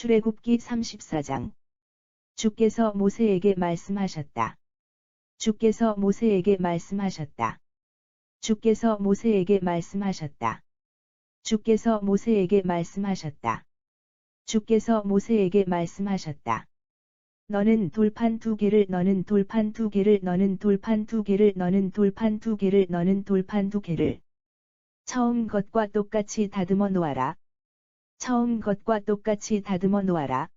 출애굽기 34장. 주께서 모세에게 말씀하셨다. 주께서 모세에게 말씀하셨다. 주께서 모세에게 말씀하셨다. 주께서 모세에게 말씀하셨다. 주께서 모세에게 말씀하셨다. 너는 돌판 2개를 너는 돌판 2개를 너는 돌판 2개를 너는 돌판 2개를 너는 돌판 2개를 처음 것과 똑같이 다듬어 놓아라. 처음 것과 똑같이 다듬어 놓아라.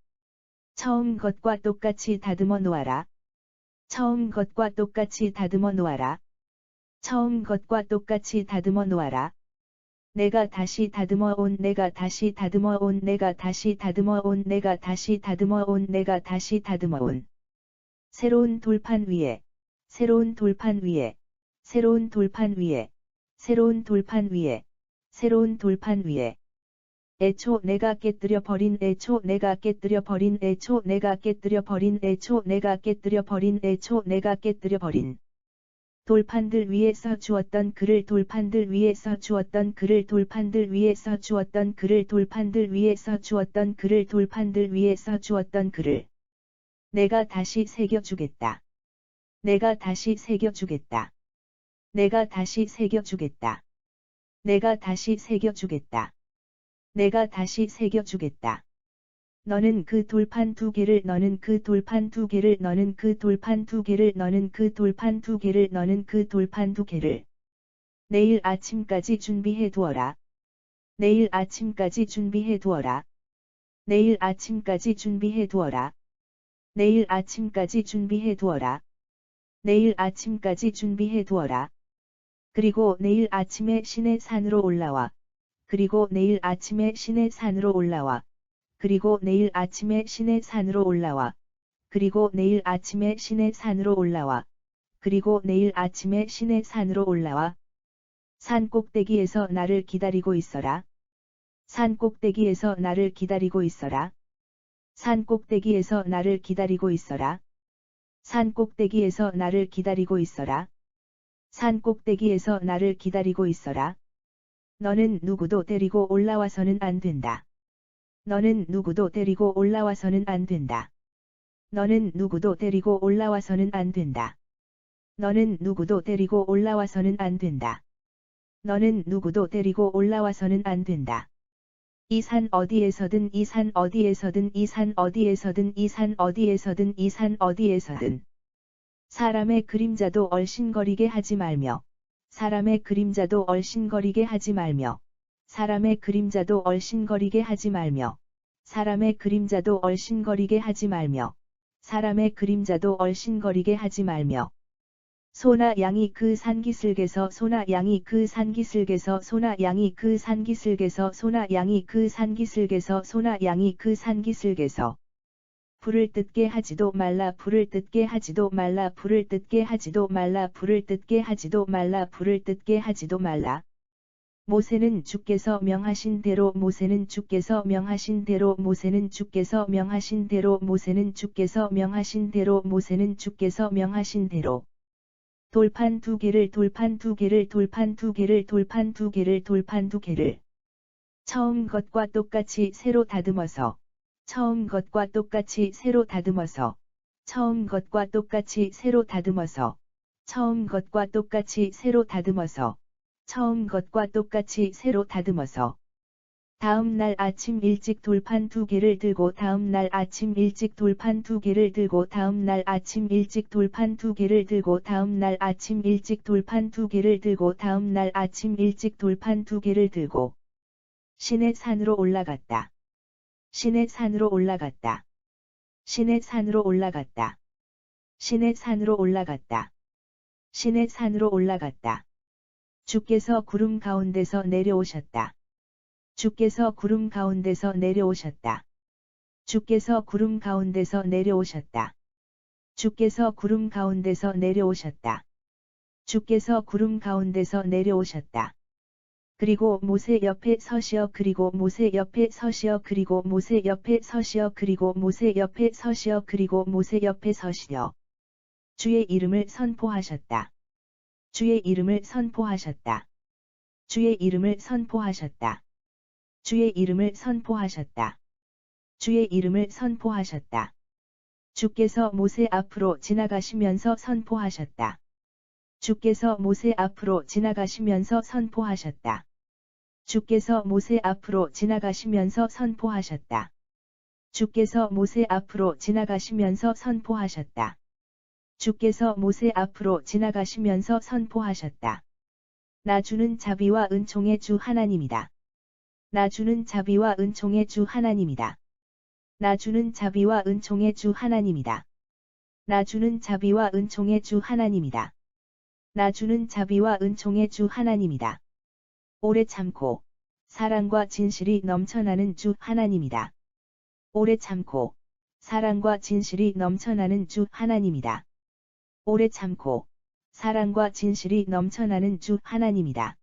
처음 것과 똑같이 다듬어 놓아라. 처음 것과 똑같이 다듬어 놓아라. 처음 것과 똑같이 다듬어 놓아라. 내가 다시 다듬어 온 내가 다시 다듬어 온 내가 다시 다듬어 온 내가 다시 다듬어 온 내가 다시 다듬어 온 새로운 돌판 위에 새로운 돌판 위에 새로운 돌판 위에 새로운 돌판 위에 새로운 돌판 위에 애초 내가 깨뜨려 버린 애초 내가 깨뜨려 버린 애초 내가 깨뜨려 버린 애초 내가 깨뜨려 버린 애초 내가 깨뜨려 버린 돌판들 위에서 주었던 그를 돌판들 위에서 주었던 그를 돌판들 위에서 주었던 그를 돌판들 위에서 주었던 그를 돌판들 위에서 주었던 그를 내가 다시 새겨주겠다. 내가 다시 새겨주겠다. 내가 다시 새겨주겠다. 내가 다시 새겨주겠다. 내가 다시 새겨주겠다. 너는 그 돌판 2개를 너는 그 돌판 2개를 너는 그 돌판 2개를 너는 그 돌판 2개를 너는 그 돌판 2개를 내일 아침까지 준비해 두어라. 내일 아침까지 준비해 두어라. 내일 아침까지 준비해 두어라. 내일 아침까지 준비해 두어라. 내일 아침까지 준비해 두어라. 그리고 내일 아침에 시내 산으로 올라와. 그리고 내일 아침에 시내 산으로 올라와. 그리고 내일 아침에 시내 산으로 올라와. 그리고 내일 아침에 시내 산으로 올라와. 그리고 내일 아침에 시내 산으로 올라와. 산 꼭대기에서 나를 기다리고 있어라. 산 꼭대기에서 나를 기다리고 있어라. 산 꼭대기에서 나를 기다리고 있어라. 산 꼭대기에서 나를 기다리고 있어라. 산 꼭대기에서 나를 기다리고 있어라. 너는 누구도 데리고 올라와서는 안 된다. 너는 누구도 데리고 올라와서는 안 된다. 너는 누구도 데리고 올라와서는 안 된다. 너는 누구도 데리고 올라와서는 안 된다. 너는 누구도 데리고 올라와서는 안 된다. 이 산 어디에서든 이 산 어디에서든 이 산 어디에서든 이 산 어디에서든 이 산 어디에서든 사람의 그림자도 얼씬거리게 하지 말며 사람의 그림자도 얼씬거리게 하지 말며 사람의 그림자도 얼씬거리게 하지 말며 사람의 그림자도 얼씬거리게 하지 말며 사람의 그림자도 얼씬거리게 하지 말며 소나 양이 그 산기슭에서 소나 양이 그 산기슭에서 소나 양이 그 산기슭에서 소나 양이 그 산기슭에서 소나 양이 그 산기슭에서 불을 뜯게 하지도 말라 불을 뜯게 하지도 말라 불을 뜯게 하지도 말라 불을 뜯게 하지도 말라 불을 뜯게 하지도 말라. 모세는 주께서 명하신 대로 모세는 주께서 명하신 대로 모세는 주께서 명하신 대로 모세는 주께서 명하신 대로 모세는 주께서 명하신 대로 돌판 2개를 돌판 2개를 돌판 2개를 돌판 2개를 돌판 2개를 처음 것과 똑같이 새로 다듬어서 처음 것과 똑같이 새로 다듬어서 처음 것과 똑같이 새로 다듬어서 처음 것과 똑같이 새로 다듬어서 처음 것과 똑같이 새로 다듬어서 다음 날 아침 일찍 돌판 2개를 들고 다음 날 아침 일찍 돌판 2개를 들고 다음 날 아침 일찍 돌판 2개를 들고 다음 날 아침 일찍 돌판 2개를 들고 다음 날 아침 일찍 돌판 2개를 들고 시내 산으로 올라갔다. 시내 산으로 올라갔다. 시내 산으로 올라갔다. 시내 산으로 올라갔다. 시내 산으로 올라갔다. 주께서 구름 가운데서 내려오셨다. 주께서 구름 가운데서 내려오셨다. 주께서 구름 가운데서 내려오셨다. 주께서 구름 가운데서 내려오셨다. 주께서 구름 가운데서 내려오셨다. 그리고 모세 옆에 서시어 그리고 모세 옆에 서시어 그리고 모세 옆에 서시어 그리고 모세 옆에 서시어 그리고 모세 옆에 서시어 주의 이름을 선포하셨다. 주의 이름을 선포하셨다. 주의 이름을 선포하셨다. 주의 이름을 선포하셨다. 주의 이름을 선포하셨다. 주께서 모세 앞으로 지나가시면서 선포하셨다. 주께서 모세 앞으로 지나가시면서 선포하셨다. 주께서 모세 앞으로 지나가시면서 선포하셨다. 주께서 모세 앞으로 지나가시면서 선포하셨다. 주께서 모세 앞으로 지나가시면서 선포하셨다. 나 주는 자비와 은총의 주 하나님이다. 나 주는 자비와 은총의 주 하나님이다. 나 주는 자비와 은총의 주 하나님이다. 나 주는 자비와 은총의 주 하나님이다. 나 주는 자비와 은총의 주 하나님이다. 오래 참고 사랑과 진실이 넘쳐나는 주 하나님이다. 오래 참고 사랑과 진실이 넘쳐나는 주 하나님이다. 오래 참고 사랑과 진실이 넘쳐나는 주 하나님이다.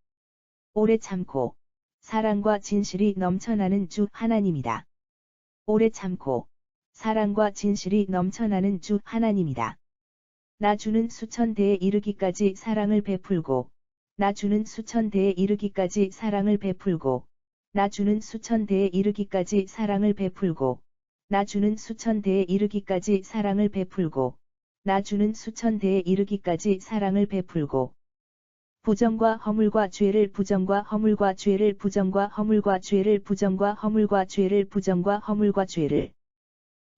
오래 참고 사랑과 진실이 넘쳐나는 주 하나님이다. 오래 참고 사랑과 진실이 넘쳐나는 주 하나님이다. 나 주는 수천 대에 이르기까지 사랑을 베풀고 나 주는 수천 대에 이르기까지 사랑을 베풀고 나 주는 수천 대에 이르기까지 사랑을 베풀고 나 주는 수천 대에 이르기까지 사랑을 베풀고 나 주는 수천 대에 이르기까지 사랑을 베풀고 부정과 허물과 죄를 부정과 허물과 죄를 부정과 허물과 죄를 부정과 허물과 죄를 부정과 허물과 죄를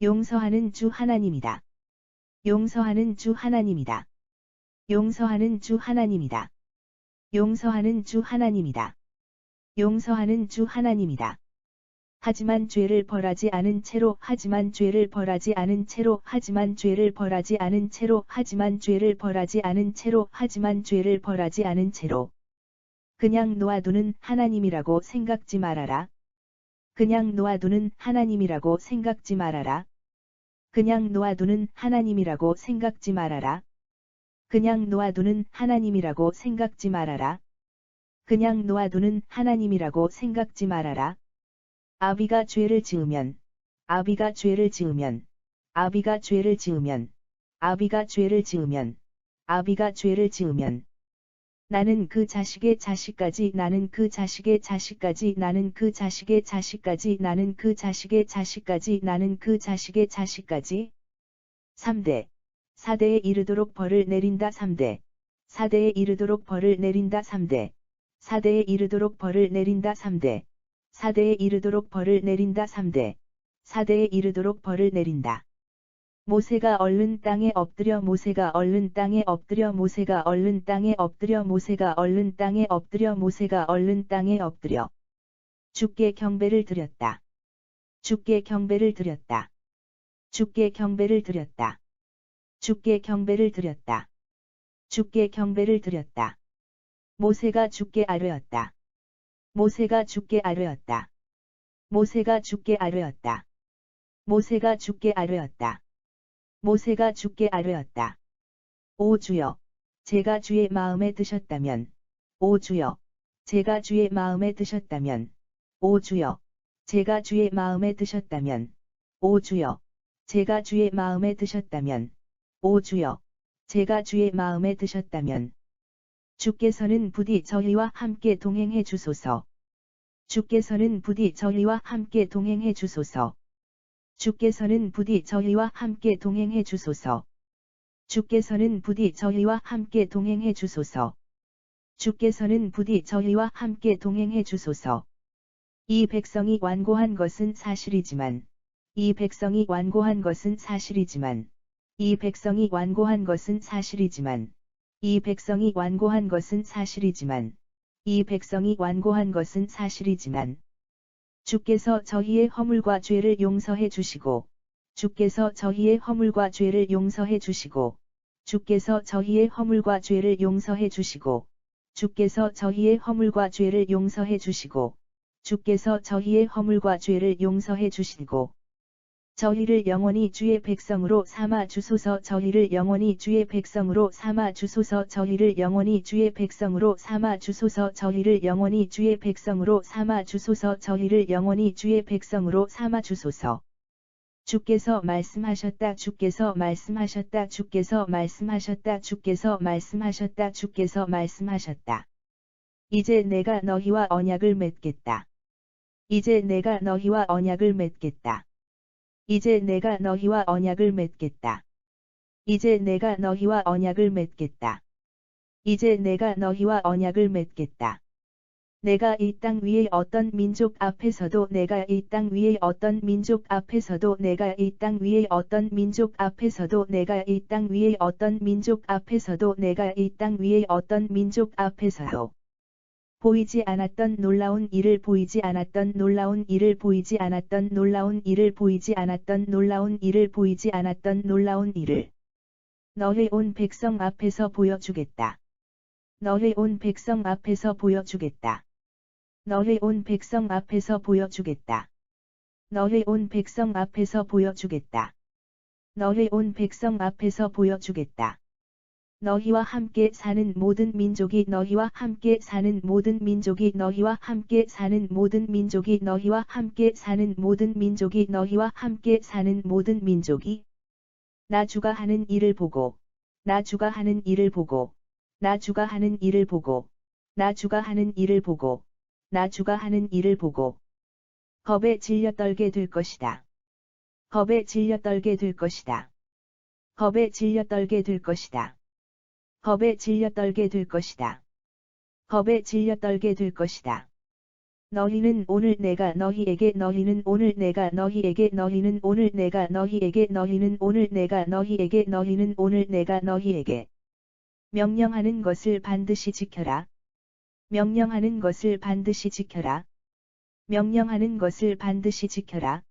용서하는 주 하나님이다. 용서하는 주 하나님이다. 용서하는 주 하나님이다. 용서하는 주 하나님이다. 용서하는 주 하나님이다. 하지만 죄를 벌하지 않은 채로 하지만 죄를 벌하지 않은 채로 하지만 죄를 벌하지 않은 채로 하지만 죄를 벌하지 않은 채로 하지만 죄를 벌하지 않은 채로 그냥 놓아두는 하나님이라고 생각지 말아라. 그냥 놓아두는 하나님이라고 생각지 말아라. 그냥 놓아두는 하나님이라고 생각지 말아라. 그냥 놓아두는 하나님이라고 생각지 말아라. 그냥 놓아두는 하나님이라고 생각지 말아라. 아비가 죄를 지으면 아비가 죄를 지으면 아비가 죄를 지으면 아비가 죄를 지으면 아비가 죄를 지으면 나는 그 자식의 자식까지 나는 그 자식의 자식까지 나는 그 자식의 자식까지 나는 그 자식의 자식까지 나는 그 자식의 자식까지 3대 4대에 이르도록 벌을 내린다 3대 4대에 이르도록 벌을 내린다 3대 4대에 이르도록 벌을 내린다 3대 4대에 이르도록 벌을 내린다 3대 4대에 이르도록 벌을 내린다. 모세가 얼른 땅에 엎드려 모세가 얼른 땅에 엎드려 모세가 얼른 땅에 엎드려 모세가 얼른 땅에 엎드려 모세가 얼른 땅에 엎드려 주께 경배를 드렸다. 주께 경배를 드렸다. 주께 경배를 드렸다. 주께 경배를 드렸다. 주께 경배를 드렸다. 모세가 주께 아뢰었다. 모세가 주께 아뢰었다. 모세가 주께 아뢰었다. 모세가 주께 아뢰었다. 모세가 주께 아뢰었다. 오 주여, 제가 주의 마음에 드셨다면, 오 주여, 제가 주의 마음에 드셨다면, 오 주여, 제가 주의 마음에 드셨다면, 오 주여, 제가 주의 마음에 드셨다면, 오 주여, 제가 주의 마음에 드셨다면, 주께서는 부디 저희와 함께 동행해 주소서. 주께서는 부디 저희와 함께 동행해 주소서. 주께서는 부디 저희와 함께 동행해 주소서. 주께서는 부디 저희와 함께 동행해 주소서. 주께서는 부디 저희와 함께 동행해 주소서. 이 백성이 완고한 것은 사실이지만, 이 백성이 완고한 것은 사실이지만, 이 백성이 완고한 것은 사실이지만, 이 백성이 완고한 것은 사실이지만, 이 백성이 완고한 것은 사실이지만, 주께서 저희의 허물과 죄를 용서해 주시고, 주께서 저희의 허물과 죄를 용서해 주시고, 주께서 저희의 허물과 죄를 용서해 주시고, 주께서 저희의 허물과 죄를 용서해 주시고, 주께서 저희의 허물과 죄를 용서해 주시고, 저희를 영원히 주의 백성으로 삼아 주소서. 저희를 영원히 주의 백성으로 삼아 주소서. 저희를 영원히 주의 백성으로 삼아 주소서. 저희를 영원히 주의 백성으로 삼아 주소서. 저희를 영원히 주의 백성으로 삼아 주소서. 주께서 말씀하셨다. 주께서 말씀하셨다. 주께서 말씀하셨다. 주께서 말씀하셨다. 주께서 말씀하셨다. 이제 내가 너희와 언약을 맺겠다. 이제 내가 너희와 언약을 맺겠다. 이제 내가 너희와 언약을 맺겠다. 이제 내가 너희와 언약을 맺겠다. 이제 내가 너희와 언약을 맺겠다. 내가 이 땅 위의 어떤 민족 앞에서도 내가 이 땅 위의 어떤 민족 앞에서도 내가 이 땅 위의 어떤 민족 앞에서도 내가 이 땅 위의 어떤 민족 앞에서도 내가 이 땅 위의 어떤 민족 앞에서도 보이지 않았던 놀라운 일을 보이지 않았던 놀라운 일을 보이지 않았던 놀라운 일을 보이지 않았던 놀라운 일을 보이지 않았던 놀라운 일을 너희 온 백성 앞에서 보여주겠다. 너희 온 백성 앞에서 보여주겠다. 너희 온 백성 앞에서 보여주겠다. 너희 온 백성 앞에서 보여주겠다. 너희 온 백성 앞에서 보여주겠다. 너희와 함께 사는 모든 민족이 너희와 함께 사는 모든 민족이 너희와 함께 사는 모든 민족이 너희와 함께 사는 모든 민족이 너희와 함께 사는 모든 민족이 나 주가 하는 일을 보고 나 주가 하는 일을 보고 나 주가 하는 일을 보고 나 주가 하는 일을 보고 나 주가 하는 일을 보고 겁에 질려 떨게 될 것이다. 겁에 질려 떨게 될 것이다. 겁에 질려 떨게 될 것이다. 겁에 질려 떨게 될 것이다. 겁에 질려 떨게 될 것이다. 너희는 오늘 내가 너희에게 너희는 오늘 내가 너희에게 너희는 오늘 내가 너희에게 너희는 오늘 내가 너희에게 너희는 오늘 내가 너희에게 명령하는 것을 반드시 지켜라. 명령하는 것을 반드시 지켜라. 명령하는 것을 반드시 지켜라.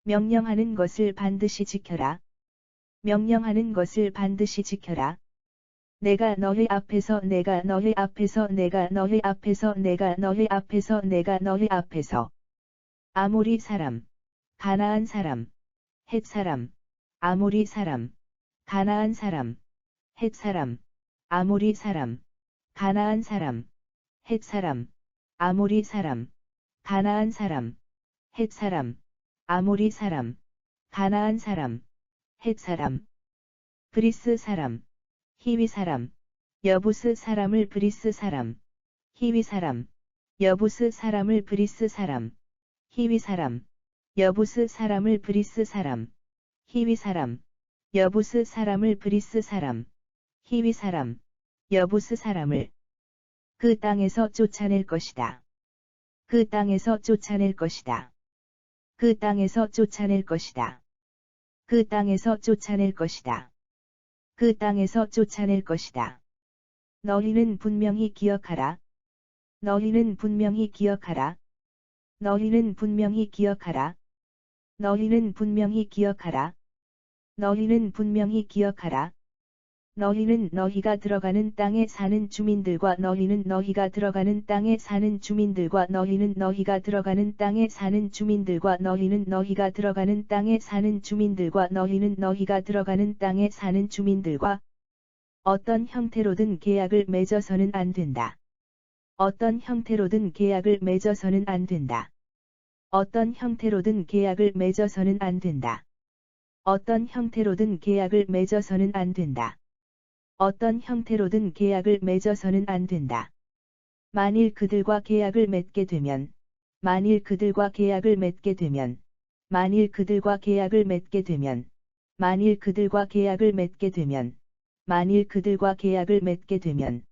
명령하는 것을 반드시 지켜라. 명령하는 것을 반드시 지켜라. 내가 너희 앞에서 내가 너희 앞에서 내가 너희 앞에서 내가 너희 앞에서 내가 너희 앞에서 아모리 사람, 가나안 사람, 헷 사람, 아모리 사람, 가나안 사람, 헷 사람, 아모리 사람, 가나안 사람, 헷 사람, 아모리 사람, 가나안 사람, 헷 사람, 아모리 사람, 가나안 사람, 헷 사람, 브리스 사람, 히위 사람, 여부스 사람을 브리스 사람, 히위 사람, 여부스 사람을 브리스 사람, 히위 사람, 여부스 사람을 브리스 사람, 히위 사람, 여부스 사람을 브리스 사람, 히위 사람, 여부스 사람을 그 땅에서 쫓아낼 것이다. 그 땅에서 쫓아낼 것이다. 그 땅에서 쫓아낼 것이다. 그 땅에서 쫓아낼 것이다. 그 땅에서 쫓아낼 것이다. 너희는 분명히 기억하라. 너희는 분명히 기억하라. 너희는 분명히 기억하라. 너희는 분명히 기억하라. 너희는 분명히 기억하라. 너희는 너희가 들어가는 땅에 사는 주민들과 너희는 너희가 들어가는 땅에 사는 주민들과 너희는 너희가 들어가는 땅에 사는 주민들과 너희는 너희가 들어가는 땅에 사는 주민들과 너희는 너희가 들어가는 땅에 사는 주민들과 어떤 형태로든 계약을 맺어서는 안 된다. 어떤 형태로든 계약을 맺어서는 안 된다. 어떤 형태로든 계약을 맺어서는 안 된다. 어떤 형태로든 계약을 맺어서는 안 된다. 어떤 형태로든 계약을 맺어서는 안 된다. 만일 그들과 계약을 맺게 되면, 만일 그들과 계약을 맺게 되면, 만일 그들과 계약을 맺게 되면, 만일 그들과 계약을 맺게 되면, 만일 그들과 계약을 맺게 되면,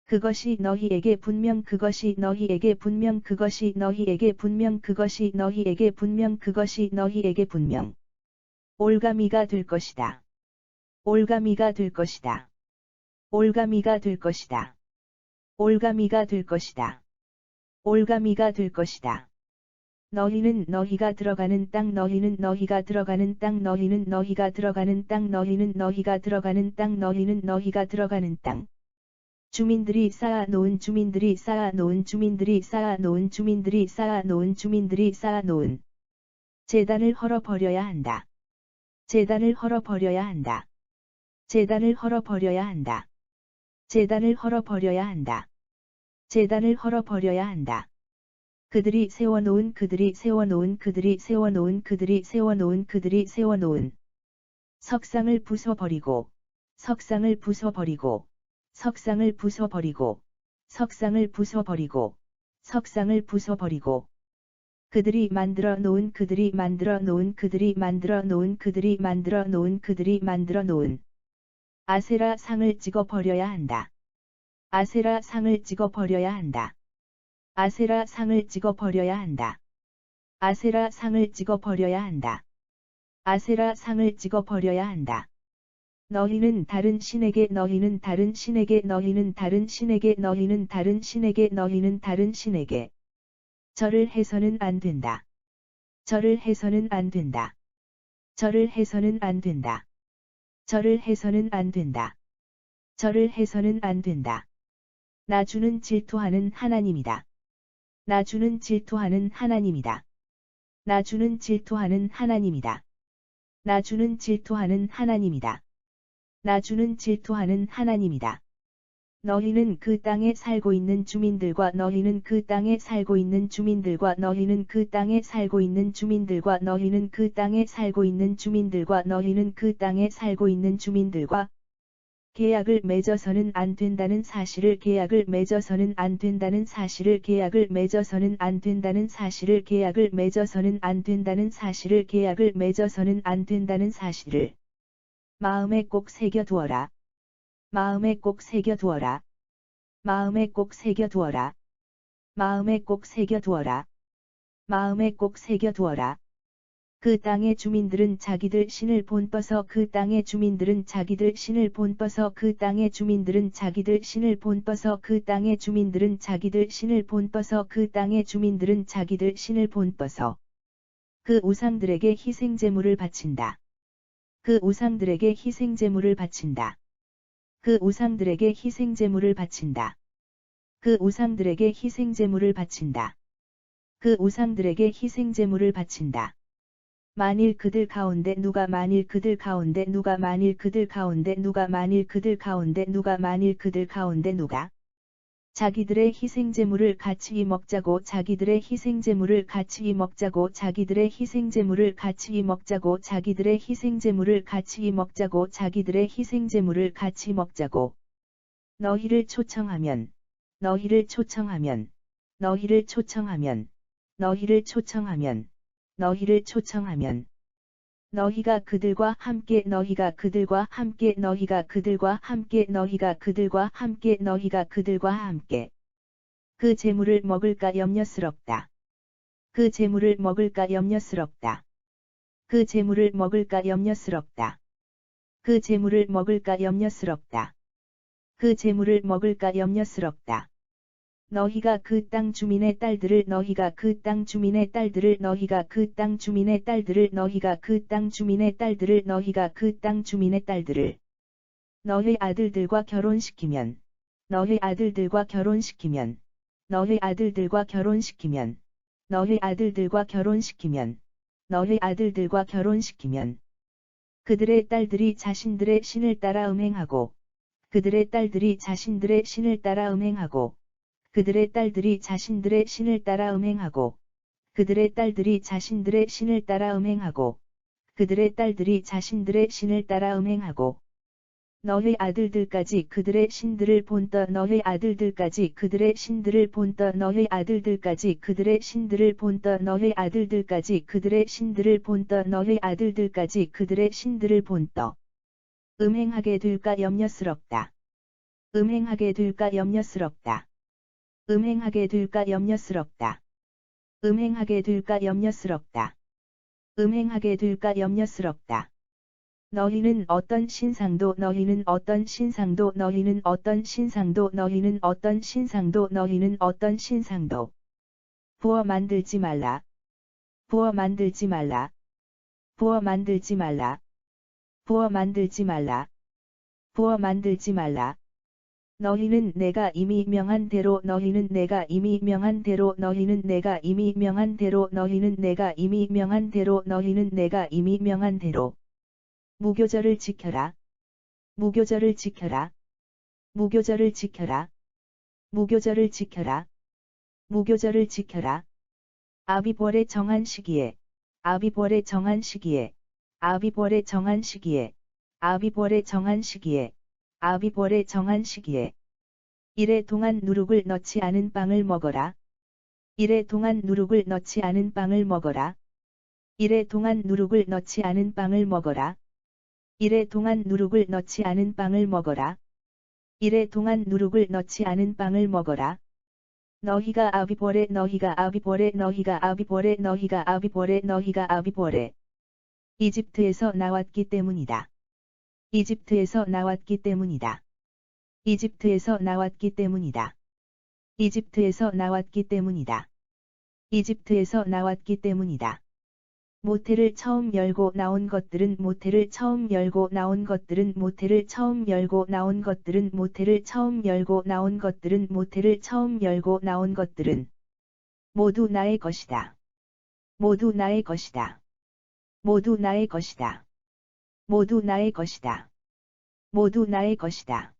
그것이 너희에게 분명 그것이 너희에게 분명 그것이 너희에게 분명 그것이 너희에게 분명 그것이 너희에게 분명 올가미가 될 것이다. 올가미가 될 것이다. 올가미가 될 것이다. 올가미가 될 것이다. 올가미가 될 것이다. 너희는 너희가 들어가는 땅 너희는 너희가 들어가는 땅 너희는 너희가 들어가는 땅 너희는 너희가 들어가는 땅 너희는 너희가 들어가는 땅 주민들이 쌓아놓은 주민들이 쌓아놓은 주민들이 쌓아놓은 주민들이 쌓아놓은 주민들이 쌓아놓은 제단을 헐어버려야 한다. 제단을 헐어버려야 한다. 제단을 헐어버려야 한다. 제단을 헐어버려야 한다. 제단을 헐어버려야 한다. 그들이 세워놓은 그들이 세워놓은 그들이 세워놓은 그들이 세워놓은 그들이 세워놓은 석상을 부숴버리고 석상을 부숴버리고 석상을 부숴버리고 석상을 부숴버리고 석상을 부숴버리고 그들이 만들어 놓은 그들이 만들어 놓은 그들이 만들어 놓은 그들이 만들어 놓은 그들이 만들어 놓은 아세라 상을 찍어 버려야 한다. 아세라 상을 찍어 버려야 한다. 아세라 상을 찍어 버려야 한다. 아세라 상을 찍어 버려야 한다. 아세라 상을 찍어 버려야 한다. 너희는 다른 신에게 너희는 다른 신에게 너희는 다른 신에게 너희는 다른 신에게 너희는 다른 신에게 절을 해서는 안 된다. 절을 해서는 안 된다. 절을 해서는 안 된다. 절을 해서는 안 된다. 절을 해서는 안 된다. 나주는 질투하는 하나님이다. 나주는 질투하는 하나님이다. 나주는 질투하는 하나님이다. 나주는 질투하는 하나님이다. 나주는 질투하는 하나님이다. 너희는 그 땅에 살고 있는 주민들과 너희는 그 땅에 살고 있는 주민들과 너희는 그 땅에 살고 있는 주민들과 너희는 그 땅에 살고 있는 주민들과 너희는 그 땅에 살고 있는 주민들과 계약을 맺어서는 안 된다는 사실을 계약을 맺어서는 안 된다는 사실을 계약을 맺어서는 안 된다는 사실을 계약을 맺어서는 안 된다는 사실을 계약을 맺어서는 안 된다는 사실을 마음에 꼭 새겨두어라. 마음에 꼭 새겨두어라. 마음에 꼭 새겨두어라. 마음에 꼭 새겨두어라. 마음에 꼭 새겨두어라. 그 땅의 주민들은 자기들 신을 본떠서 그 땅의 주민들은 자기들 신을 본떠서 그 땅의 주민들은 자기들 신을 본떠서 그 땅의 주민들은 자기들 신을 본떠서 그 땅의 주민들은 자기들 신을 본떠서 그 우상들에게 희생제물을 바친다. 그 우상들에게 희생제물을 바친다. 그 우상들에게 희생제물을 바친다. 그 우상들에게 희생제물을 바친다. 그 우상들에게 희생제물을 바친다. 만일 그들 가운데 누가 만일 그들 가운데 누가 만일 그들 가운데 누가 만일 그들 가운데 누가 만일 그들 가운데 누가 자기들의 희생제물을 같이 먹자고 자기들의 희생제물을 같이 먹자고 자기들의 희생제물을 같이 먹자고 자기들의 희생제물을 같이 먹자고 자기들의 희생제물을 같이 먹자고 너희를 초청하면 너희를 초청하면 너희를 초청하면 너희를 초청하면 너희를 초청하면 너희가 그들과 함께 너희가 그들과 함께 너희가 그들과 함께 너희가 그들과 함께 너희가 그들과 함께 그 제물을 먹을까 염려스럽다. 그 제물을 먹을까 염려스럽다. 그 제물을 먹을까 염려스럽다. 그 제물을 먹을까 염려스럽다. 그 제물을 먹을까 염려스럽다. 너희가 그 땅 주민의 딸들을 너희가 그 땅 주민의 딸들을 너희가 그 땅 주민의 딸들을 너희가 그 땅 주민의 딸들을 너희가 그 땅 주민의 딸들을 너희 아들들과 결혼시키면 너희 아들들과 결혼시키면 너희 아들들과 결혼시키면 너희 아들들과 결혼시키면 너희 아들들과 결혼시키면 그들의 딸들이 자신들의 신을 따라 음행하고 그들의 딸들이 자신들의 신을 따라 음행하고 그들의 딸들이 자신들의 신을 따라 음행하고 그들의 딸들이 자신들의 신을 따라 음행하고 그들의 딸들이 자신들의 신을 따라 음행하고 너희 아들들까지 그들의 신들을 본떠 너희 아들들까지 그들의 신들을 본떠 너희 아들들까지 그들의 신들을 본떠 너희 아들들까지 그들의 신들을 본떠 너희 아들들까지 그들의 신들을 본떠 음행하게 될까 염려스럽다. 음행하게 될까 염려스럽다. 음행하게 될까 염려스럽다. 음행하게 될까 염려스럽다. 음행하게 될까 염려스럽다. 너희는 어떤 신상도 너희는 어떤 신상도 너희는 어떤 신상도 너희는 어떤 신상도 너희는 어떤 신상도 부어 만들지 말라. 부어 만들지 말라. 부어 만들지 말라. 부어 만들지 말라. 부어 만들지 말라. 너희는 내가 이미 명한 대로 너희는 내가 이미 명한 대로 너희는 내가 이미 명한 대로 너희는 내가 이미 명한 대로 너희는 내가 이미 명한 대로 무교절을 지켜라. 무교절을 지켜라. 무교절을 지켜라. 무교절을 지켜라. 무교절을 지켜라. 아비벌의 정한 시기에 아비벌의 정한 시기에 아비벌의 정한 시기에 아비벌의 정한 시기에 아비벌의 정한 시기에 이래 동안 누룩을 넣지 않은 빵을 먹어라. 1회 동안 누룩을 넣지 않은 빵을 먹어라. 1회 동안 누룩을 넣지 않은 빵을 먹어라. 1회 동안 누룩을 넣지 않은 빵을 먹어라. 1회 동안 누룩을 넣지 않은 빵을 먹어라. 너희가 아비보레 너희가 아비보레 너희가 아비보레 너희가 아비보레 너희가 아비보레. 이집트에서 나왔기 때문이다. 이집트에서 나왔기 때문이다. 이집트에서 나왔기 때문이다. 이집트에서 나왔기 때문이다. 이집트에서 나왔기 때문이다. 모태를 처음 열고 나온 것들은 모태를 처음 열고 나온 것들은 모태를 처음 열고 나온 것들은 모태를 처음 열고 나온 것들은 모태를 처음 열고 나온 것들은 모두 나의 것이다. 모두 나의 것이다. 모두 나의 것이다. 모두 나의 것이다. 모두 나의 것이다.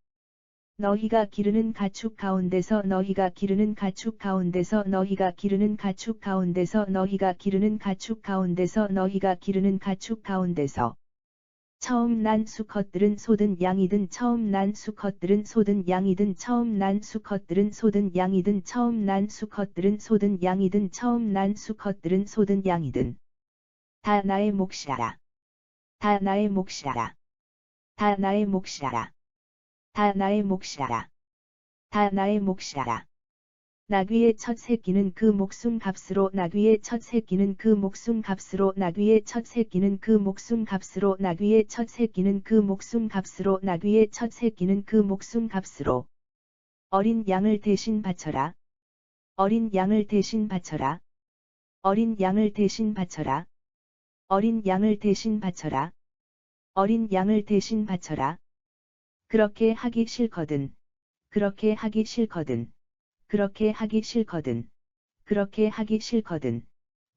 너희가 기르는 가축 가운데서 너희가 기르는 가축 가운데서 너희가 기르는 가축 가운데서 너희가 기르는 가축 가운데서 너희가 기르는 가축 가운데서 처음 난 수컷들은 소든 양이든 처음 난 수컷들은 소든 양이든 처음 난 수컷들은 소든 양이든 처음 난 수컷들은 소든 양이든 처음 난 수컷들은 소든 양이든 다 나의 몫이라. 다 나의 몫이라. 다 나의 몫이라. 다 나의 몫이라. 다 나의 몫이라. 나귀의 첫 새끼는 그 목숨 값으로 나귀의 첫 새끼는 그 목숨 값으로 나귀의 첫 새끼는 그 목숨 값으로 나귀의 첫 새끼는 그 목숨 값으로 나귀의 첫 새끼는 그 목숨 값으로 어린 양을 대신 바쳐라. 어린 양을 대신 바쳐라. 어린 양을 대신 바쳐라. 어린 양을 대신 바쳐라. 어린 양을 대신 바쳐라. 그렇게 하기 싫거든. 그렇게 하기 싫거든. 그렇게 하기 싫거든. 그렇게 하기 싫거든.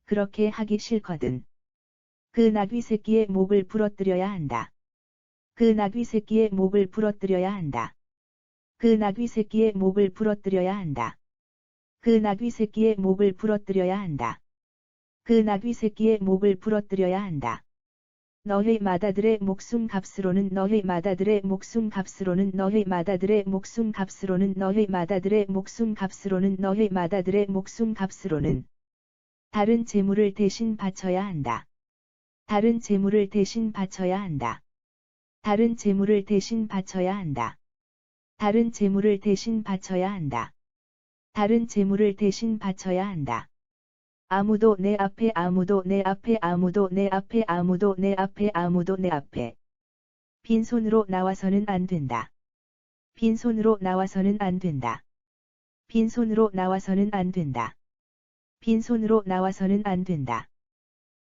그렇게 하기 싫거든. 그 나귀 새끼의 목을 부러뜨려야 한다. 그 나귀 새끼의 목을 부러뜨려야 한다. 그 나귀 새끼의 목을 부러뜨려야 한다. 그 나귀 새끼의 목을 부러뜨려야 한다. 그 나귀 새끼의 목을 부러뜨려야 한다. 너희 마다들의 목숨 값으로는 너희 마다들의 목숨 값으로는 너희 마다들의 목숨 값으로는 너희 마다들의 목숨 값으로는 너희 마다들의 목숨 값으로는 다른 재물을 대신 바쳐야 한다. 다른 재물을 대신 바쳐야 한다. 다른 재물을 대신 바쳐야 한다. 다른 재물을 대신 바쳐야 한다. 다른 재물을 대신 바쳐야 한다. 아무도 내 앞에 아무도 내 앞에 아무도 내 앞에 아무도 내 앞에 아무도 내 앞에 빈손으로 나와서는 안 된다. 빈손으로 나와서는 안 된다. 빈손으로 나와서는 안 된다. 빈손으로 나와서는 안 된다.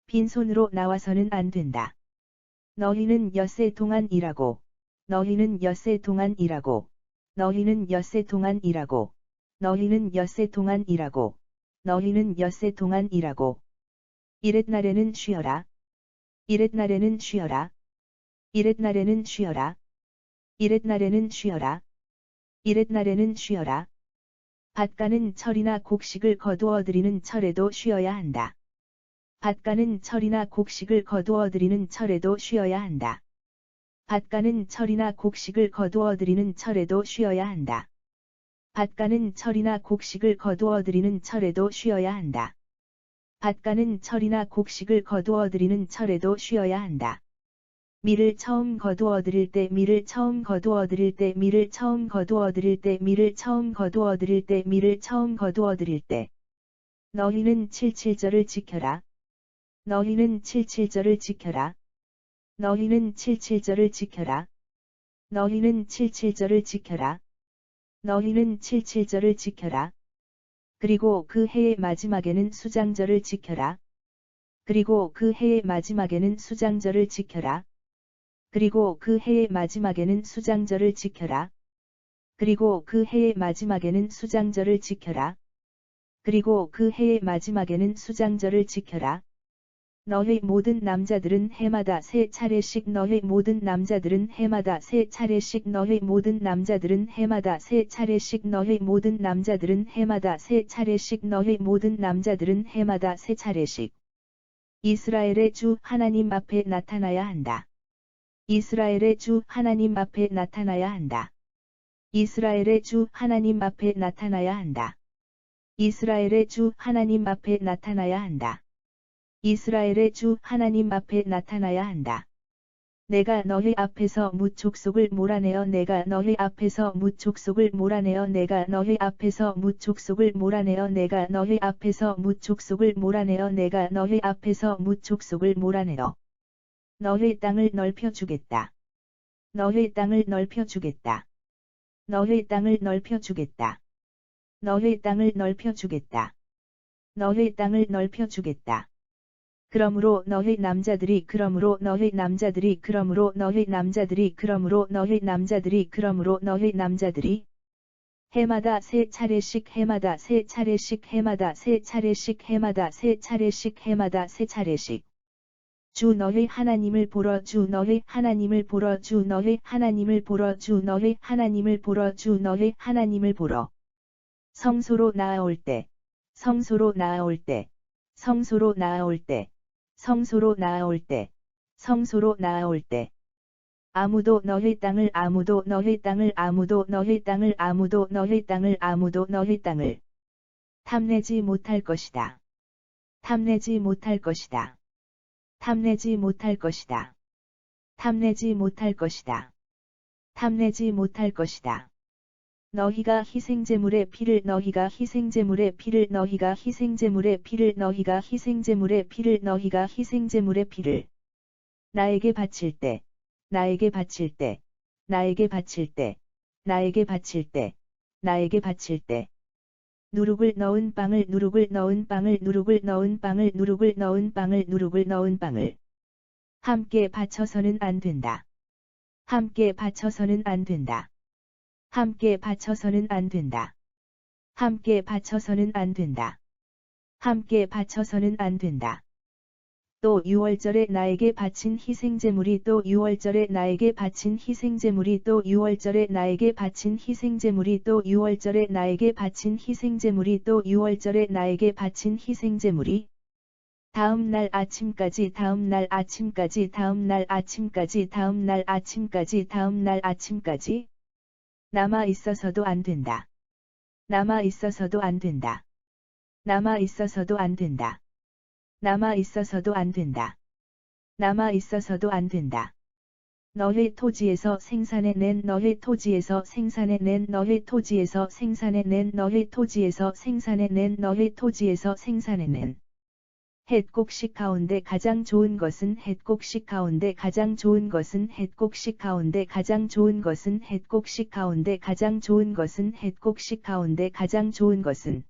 빈손으로 나와서는 안 된다. 너희는 엿새 동안 일하고 너희는 엿새 동안 일하고 너희는 엿새 동안 일하고 너희는 엿새 동안 일하고 너희는 엿새 동안 일하고 이렛날에는 쉬어라. 이렛날에는 쉬어라. 이렛날에는 쉬어라. 이렛날에는 쉬어라. 이렛날에는 쉬어라. 밭가는 철이나 곡식을 거두어 드리는 철에도 쉬어야 한다. 밭가는 철이나 곡식을 거두어 드리는 철에도 쉬어야 한다. 밭가는 철이나 곡식을 거두어 드리는 철에도 쉬어야 한다. 밭가는 철이나 곡식을 거두어 드리는 철에도 쉬어야 한다. 밭가는 철이나 곡식을 거두어 드리는 철에도 쉬어야 한다. 밀을 처음 거두어 드릴 때 밀을 처음 거두어 드릴 때 밀을 처음 거두어 드릴 때 밀을 처음 거두어 드릴 때 밀을 처음 거두어 드릴 때 너희는 칠칠절을 지켜라. 너희는 칠칠절을 지켜라. 너희는 칠칠절을 지켜라. 너희는 칠칠절을 지켜라. 너희는 칠칠절을 지켜라. 그리고 그 해의 마지막에는 수장절을 지켜라. 그리고 그 해의 마지막에는 수장절을 지켜라. 그리고 그 해의 마지막에는 수장절을 지켜라. 그리고 그 해의 마지막에는 수장절을 지켜라. 그리고 그 해의 마지막에는 수장절을 지켜라. 너희 모든 남자들은 해마다 세 차례씩 너희 모든 남자들은 해마다 세 차례씩 너희 모든 남자들은 해마다 세 차례씩 너희 모든 남자들은 해마다 세 차례씩 너희 모든 남자들은 해마다 세 차례씩 이스라엘의 주 하나님 앞에 나타나야 한다. 이스라엘의 주 하나님 앞에 나타나야 한다. 이스라엘의 주 하나님 앞에 나타나야 한다. 이스라엘의 주 하나님 앞에 나타나야 한다. 이스라엘의 주 하나님 앞에 나타나야 한다. 내가 너희 앞에서 뭇 족속을 몰아내어 내가 너희 앞에서 뭇 족속을 몰아내어 내가 너희 앞에서 뭇 족속을 몰아내어 내가 너희 앞에서 뭇 족속을 몰아내어 내가 너희 앞에서 뭇 족속을 몰아내어 너희 땅을 넓혀 주겠다. 너희 땅을 넓혀 주겠다. 너희 땅을 넓혀 주겠다. 너희 땅을 넓혀 주겠다. 너희 땅을 넓혀 주겠다. 그러므로 너희 남자들이 그러므로 너희 남자들이 그러므로 너희 남자들이 그러므로 너희 남자들이 그러므로 너희 남자들이 해마다 세 차례씩 해마다 세 차례씩 해마다 세 차례씩 해마다 세 차례씩 해마다 세 차례씩 주 너희 하나님을 보러 주 너희 하나님을 보러 주 너희 하나님을 보러 주 너희 하나님을 보러 주 너희 하나님을 보러 성소로 나아올 때 성소로 나아올 때 성소로 나아올 때 성소로 나아올 때, 성소로 나아올 때. 아무도 너희 땅을 아무도 너희 땅을 아무도 너희 땅을 아무도 너희 땅을 아무도 너희 땅을 탐내지 못할 것이다. 탐내지 못할 것이다. 탐내지 못할 것이다. 탐내지 못할 것이다. 탐내지 못할 것이다. 너희가 희생제물의 피를 너희가 희생제물의 피를 너희가 희생제물의 피를 너희가 희생제물의 피를 너희가 희생제물의 피를 나에게 바칠 때 나에게 바칠 때 나에게 바칠 때 나에게 바칠 때 나에게 바칠 때 누룩을 넣은 빵을 누룩을 넣은 빵을 누룩을 넣은 빵을 누룩을 넣은 빵을 누룩을 넣은 빵을 함께 바쳐서는 안 된다. 함께 바쳐서는 안 된다. 함께 바쳐서는 안 된다. 함께 바쳐서는 안 된다. 함께 바쳐서는 안 된다. 또 유월절에 나에게 바친 희생제물이 또 유월절에 나에게 바친 희생제물이 또 유월절에 나에게 바친 희생제물이 또 유월절에 나에게 바친 희생제물이 또 유월절에 나에게 바친 희생제물이 다음 날 아침까지 다음 날 아침까지 다음 날 아침까지 다음 날 아침까지 다음 날 아침까지 남아 있어서도 안 된다. 남아 있어서도 안 된다. 남아 있어서도 안 된다. 남아 있어서도 안 된다. 남아 있어서도 안 된다. 너희 토지에서 생산해낸 너희 토지에서 생산해낸 너희 토지에서 생산해낸 너희 토지에서 생산해낸 너희 토지에서 생산해낸 햇곡식 가운데 가장 좋은 것은 햇곡식 가운데 가장 좋은 것은 햇곡식 가운데 가장 좋은 것은 햇곡식 가운데 가장 좋은 것은 햇곡식 가운데 가장 좋은 것은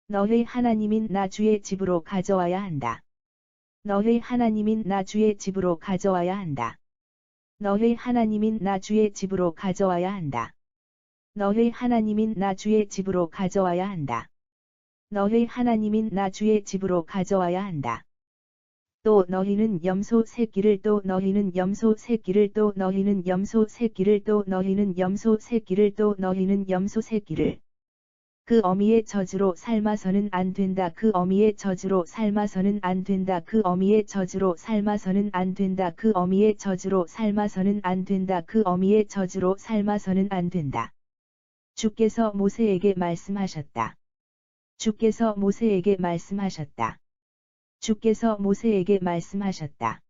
너희 하나님인 나 주의 집으로 가져와야 한다. 너희 하나님인 나 주의 집으로 가져와야 한다. 너희 하나님인 나 주의 집으로 가져와야 한다. 너희 하나님인 나 주의 집으로 가져와야 한다. 너희 하나님인 나 주의 집으로 가져와야 한다. 또 너희는 염소 새끼를 또 너희는 염소 새끼를 또 너희는 염소 새끼를 또 너희는 염소 새끼를 또 너희는 염소 새끼를 그 어미의 젖으로 삶아서는 안 된다. 그 어미의 젖으로 삶아서는 안 된다. 그 어미의 젖으로 삶아서는 안 된다. 그 어미의 젖으로 삶아서는 안 된다. 그 어미의 젖으로 삶아서는 안 된다. 주께서 모세에게 말씀하셨다. 주께서 모세에게 말씀하셨다. 주께서 모세에게 말씀하셨다.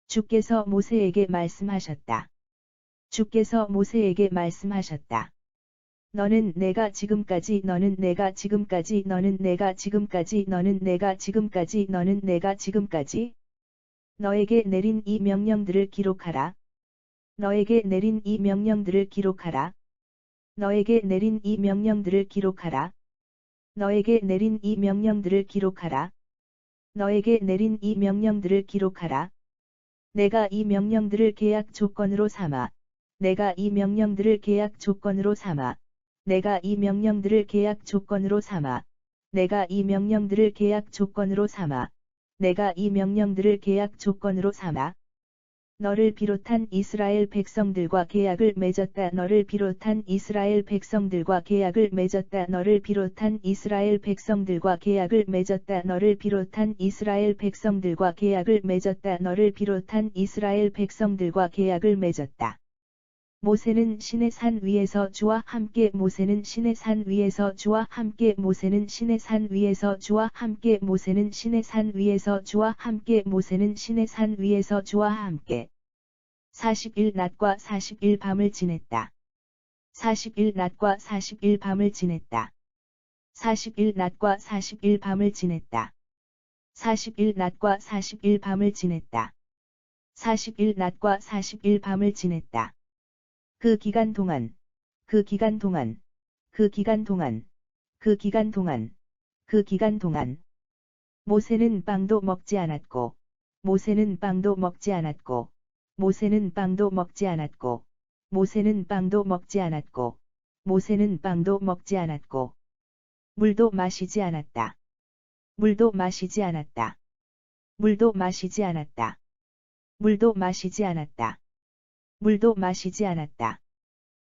주께서 모세에게 말씀하셨다. 주께서 모세에게 말씀하셨다. 너는 내가 지금까지 너는 내가 지금까지 너는 내가 지금까지 너는 내가 지금까지 너는 내가 지금까지 너에게 내린 이 명령들을 기록하라. 너에게 내린 이 명령들을 기록하라. 너에게 내린 이 명령들을 기록하라. 너에게 내린 이 명령들을 기록하라. 너에게 내린 이 명령들을 기록하라. 내가 이 명령들을 계약 조건으로 삼아. 내가 이 명령들을 계약 조건으로 삼아. 내가 이 명령들을 계약 조건으로 삼아. 내가 이 명령들을 계약 조건으로 삼아. 내가 이 명령들을 계약 조건으로 삼아. 너를 비롯한 이스라엘 백성들과 계약을 맺었다. 너를 비롯한 이스라엘 백성들과 계약을 맺었다. 너를 비롯한 이스라엘 백성들과 계약을 맺었다. 너를 비롯한 이스라엘 백성들과 계약을 맺었다. 너를 비롯한 이스라엘 백성들과 계약을 맺었다. 모세는 시내산 위에서 주와 함께 모세는 시내산 위에서 주와 함께 모세는 시내산 위에서 주와 함께 모세는 시내산 위에서 주와 함께 모세는 시내산 위에서 주와 함께 40일 낮과 40일 밤을 지냈다. 40일 낮과 40일 밤을 지냈다. 40일 낮과 40일 밤을 지냈다. 40일 낮과 40일 밤을 지냈다. 40일 낮과 40일 밤을 지냈다. 그 기간 동안, 그 기간 동안, 그 기간 동안, 그 기간 동안, 그 기간 동안 모세는 빵도 먹지 않았고, 모세는 빵도 먹지 않았고, 모세는 빵도 먹지 않았고, 모세는 빵도 먹지 않았고, 모세는 빵도 먹지 않았고, 물도 마시지 않았다. 물도 마시지 않았다. 물도 마시지 않았다. 물도 마시지 않았다. 물도 마시지 않았다.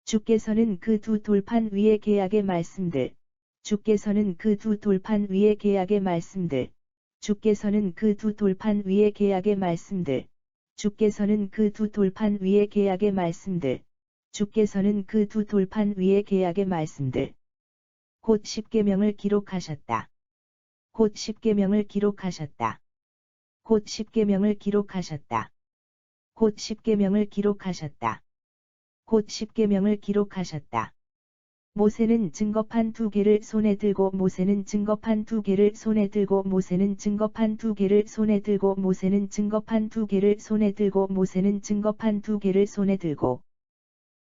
주께서는 그 두 돌판 위의 계약의 말씀들, 주께서는 그 두 돌판 위의 계약의 말씀들, 주께서는 그 두 돌판 위의 계약의 말씀들, 주께서는 그 두 돌판 위의 계약의 말씀들, 주께서는 그 두 돌판 위의 계약의 말씀들, 곧 십계명을 기록하셨다. 곧 십계명을 기록하셨다. 곧 십계명을 기록하셨다. 곧 십계명을 기록하셨다. 곧 십계명을 기록하셨다. 모세는 증거판 2개를 손에 들고 모세는 증거판 2개를 손에 들고 모세는 증거판 2개를 손에 들고 모세는 증거판 2개를 손에 들고 모세는 증거판 2개를 손에 들고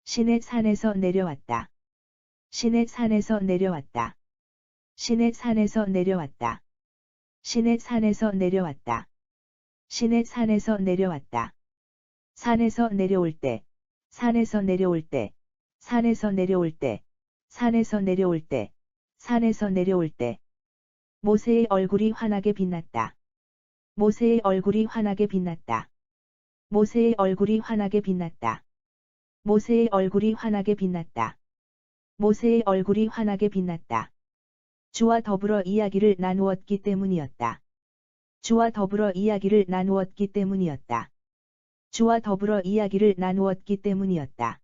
시내 산에서 내려왔다. 시내 산에서 내려왔다. 시내 산에서 내려왔다. 시내 산에서 내려왔다. 시내 산에서 내려왔다. 산에서 내려올 때, 산에서 내려올 때, 산에서 내려올 때, 산에서 내려올 때, 산에서 내려올 때. 모세의 얼굴이 환하게 빛났다. 모세의 얼굴이 환하게 빛났다. 모세의 얼굴이 환하게 빛났다. 모세의 얼굴이 환하게 빛났다. 모세의 얼굴이 환하게 빛났다. 주와 더불어 이야기를 나누었기 때문이었다. 주와 더불어 이야기를 나누었기 때문이었다. 주와 더불어 이야기를 나누었기 때문이었다.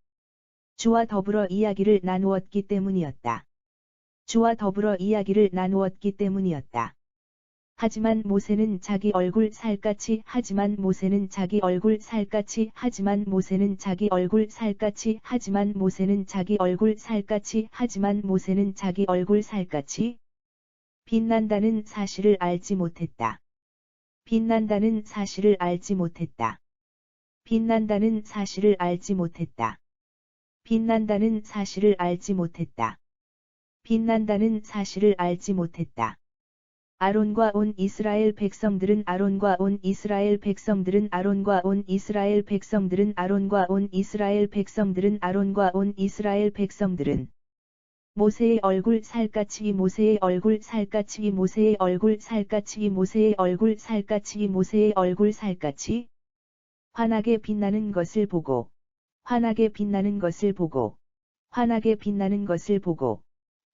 주와 더불어 이야기를 나누었기 때문이었다. 주와 더불어 이야기를 나누었기 때문이었다. 하지만 모세는 자기 얼굴 살갗이 하지만 모세는 자기 얼굴 살갗이 하지만 모세는 자기 얼굴 살갗이 하지만 모세는 자기 얼굴 살갗이 하지만 모세는 자기 얼굴 살갗이 빛난다는 사실을 알지 못했다. 빛난다는 사실을 알지 못했다. 빛난다는 사실을 알지 못했다. 빛난다는 사실을 알지 못했다. 빛난다는 사실을 알지 못했다. 아론과 온 이스라엘 백성들은 아론과 온 이스라엘 백성들은 아론과 온 이스라엘 백성들은 아론과 온 이스라엘 백성들은 아론과 온 이스라엘 백성들은 모세의 얼굴 살갗이 모세의 얼굴 살갗이 모세의 얼굴 살갗이 모세의 얼굴 살갗이 모세의 얼굴 살같이 환하게 빛나는 것을 보고 환하게 빛나는 것을 보고 환하게 빛나는 것을 보고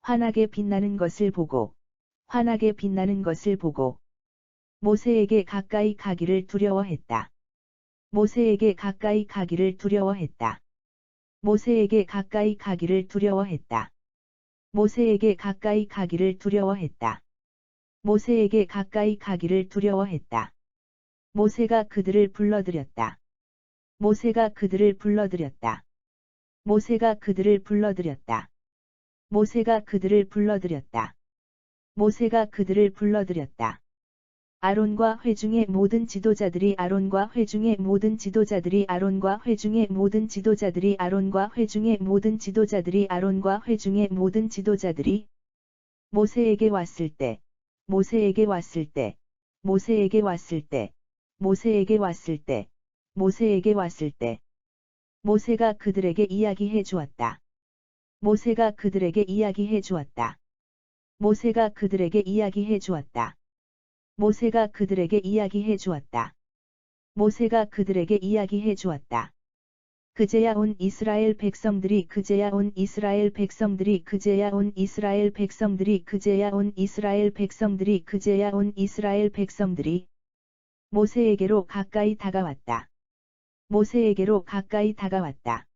환하게 빛나는 것을 보고 환하게 빛나는 것을 보고 모세에게 가까이 가기를 두려워했다. 모세에게 가까이 가기를 두려워했다. 모세에게 가까이 가기를 두려워했다. 모세에게 가까이 가기를 두려워했다. 모세에게 가까이 가기를 두려워했다. 모세가 그들을 불러들였다. 모세가 그들을 불러들였다. 모세가 그들을 불러들였다. 모세가 그들을 불러들였다. 모세가 그들을 불러들였다. 아론과 회중의 모든 지도자들이 아론과 회중의 모든 지도자들이 아론과 회중의 모든 지도자들이 아론과 회중의 모든 지도자들이 아론과 회중의 모든 지도자들이 모세에게 왔을 때 모세에게 왔을 때 모세에게 왔을 때 모세에게 왔을 때 모세에게 왔을 때 모세가 그들에게 이야기해 주었다. 모세가 그들에게 이야기해 주었다. 모세가 그들에게 이야기해 주었다. 모세가 그들에게 이야기해 주었다. 모세가 그들에게 이야기해 주었다. 그제야 온 이스라엘 백성들이 그제야 온 이스라엘 백성들이 그제야 온 이스라엘 백성들이 그제야 온 이스라엘 백성들이 그제야 온 이스라엘 백성들이 모세에게로 가까이 다가왔다. 모세에게로 가까이 다가왔다.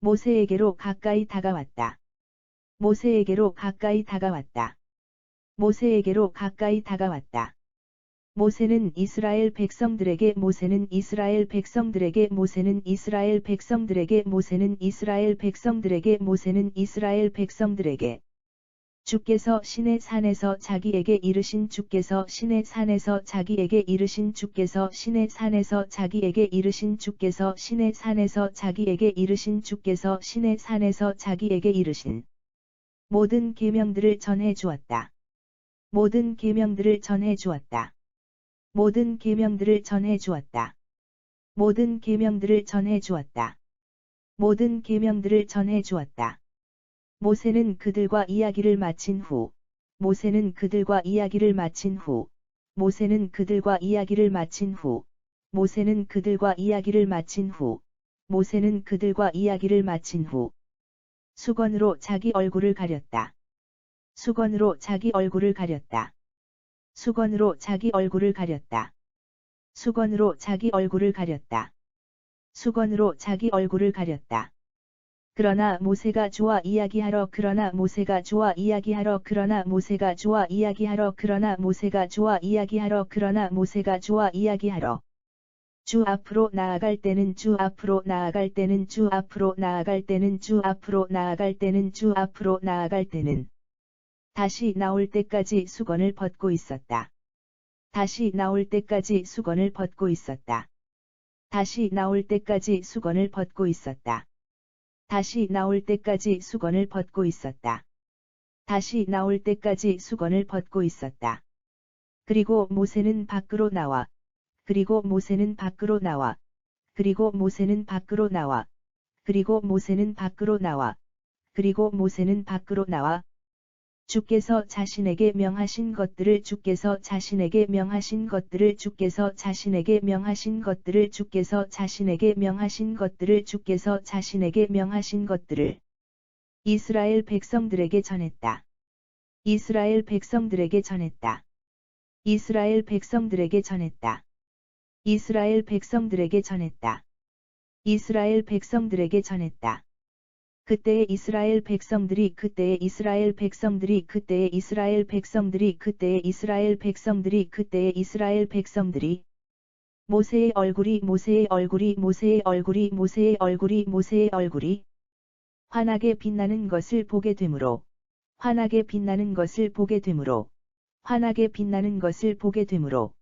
모세에게로 가까이 다가왔다. 모세에게로 가까이 다가왔다. 모세에게로 가까이 다가왔다. 모세는 이스라엘 백성들에게 모세는 이스라엘 백성들에게 모세는 이스라엘 백성들에게 모세는 이스라엘 백성들에게 모세는 이스라엘 백성들에게 주께서 시내 산에서 자기에게 이르신 주께서 시내 산에서 자기에게 이르신 주께서 시내 산에서 자기에게 이르신 주께서 시내 산에서 자기에게 이르신 주께서 시내 산에서 자기에게 이르신 모든 계명들을 전해 주었다. 모든 계명들을 전해 주었다. 모든 계명들을 전해 주었다. 모든 계명들을 전해 주었다. 모든 계명들을 전해 주었다. 모세는 그들과 이야기를 마친 후 모세는 그들과 이야기를 마친 후 모세는 그들과 이야기를 마친 후 모세는 그들과 이야기를 마친 후 모세는 그들과 이야기를 마친 후 수건으로 자기 얼굴을 가렸다. 수건으로 자기 얼굴을 가렸다. 수건으로 자기 얼굴을 가렸다. 수건으로 자기 얼굴을 가렸다. 수건으로 자기 얼굴을 가렸다. 그러나 모세가 좋아 이야기하러 그러나 모세가 좋아 이야기하러 그러나 모세가 좋아 이야기하러 그러나 모세가 좋아 이야기하러 그러나 모세가 좋아 이야기하러 주 앞으로 나아갈 때는 주 앞으로 나아갈 때는 주 앞으로 나아갈 때는 주 앞으로 나아갈 때는 주 앞으로 나아갈 때는 다시 나올 때까지 수건을 벗고 있었다. 다시 나올 때까지 수건을 벗고 있었다. 다시 나올 때까지 수건을 벗고 있었다. 다시 나올 때까지 수건을 벗고 있었다. 다시 나올 때까지 수건을 벗고 있었다. 그리고 모세는 밖으로 나와. 그리고 모세는 밖으로 나와. 그리고 모세는 밖으로 나와. 그리고 모세는 밖으로 나와. 그리고 모세는 밖으로 나와. 주께서 자신에게 명하신 것들을 주께서 자신에게 명하신 것들을 주께서 자신에게 명하신 것들을 주께서 자신에게 명하신 것들을 주께서 자신에게 명하신 것들을 이스라엘 백성들에게 전했다. 이스라엘 백성들에게 전했다. 이스라엘 백성들에게 전했다. 이스라엘 백성들에게 전했다. 이스라엘 백성들에게 전했다. 그때의 이스라엘 백성들이 그때의 이스라엘 백성들이 그때의 이스라엘 백성들이 그때의 이스라엘 백성들이 그때의 이스라엘 백성들이 모세의 얼굴이 모세의 얼굴이 모세의 얼굴이 모세의 얼굴이 모세의 얼굴이 환하게 빛나는 것을 보게 되므로 환하게 빛나는 것을 보게 되므로 환하게 빛나는 것을 보게 되므로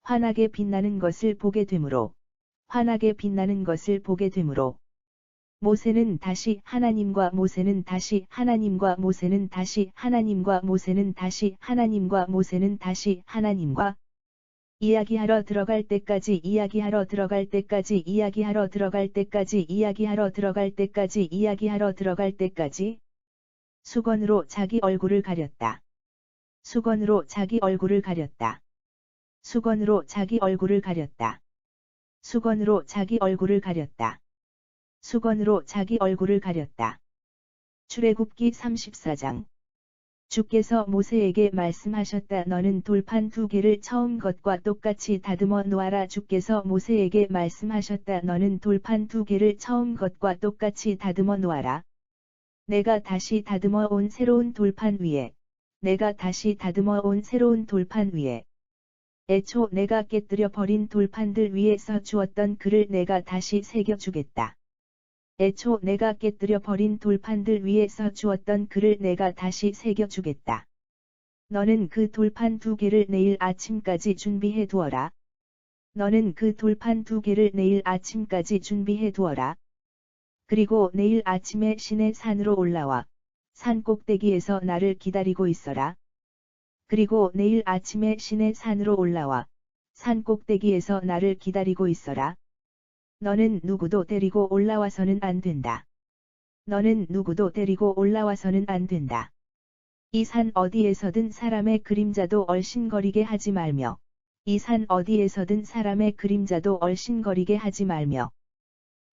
환하게 빛나는 것을 보게 되므로 환하게 빛나는 것을 보게 되므로 모세는 다시 하나님과 모세는 다시 하나님과 모세는 다시 하나님과 모세는 다시 하나님과 모세는 다시 하나님과 이야기하러 들어갈 때까지 이야기하러 들어갈 때까지 이야기하러 들어갈 때까지 이야기하러 들어갈 때까지 이야기하러 들어갈 때까지 수건으로 자기 얼굴을 가렸다. 수건으로 자기 얼굴을 가렸다. 수건으로 자기 얼굴을 가렸다. 수건으로 자기 얼굴을 가렸다. 수건으로 자기 얼굴을 가렸다. 출애굽기 34장. 주께서 모세에게 말씀하셨다. 너는 돌판 2개를 처음 것과 똑같이 다듬어 놓아라. 주께서 모세에게 말씀하셨다. 너는 돌판 2개를 처음 것과 똑같이 다듬어 놓아라. 내가 다시 다듬어 온 새로운 돌판 위에 내가 다시 다듬어 온 새로운 돌판 위에 애초 내가 깨뜨려 버린 돌판들 위에서 주었던 글을 내가 다시 새겨주겠다. 애초 내가 깨뜨려 버린 돌판들 위에서 주었던 글을 내가 다시 새겨주겠다. 너는 그 돌판 2개를 내일 아침까지 준비해 두어라. 너는 그 돌판 2개를 내일 아침까지 준비해 두어라. 그리고 내일 아침에 시내 산으로 올라와 산 꼭대기에서 나를 기다리고 있어라. 그리고 내일 아침에 시내 산으로 올라와 산 꼭대기에서 나를 기다리고 있어라. 너는 누구도 데리고 올라와서는 안 된다. 너는 누구도 데리고 올라와서는 안 된다. 이 산 어디에서든 사람의 그림자도 얼씬거리게 하지 말며 이 산 어디에서든 사람의 그림자도 얼씬거리게 하지 말며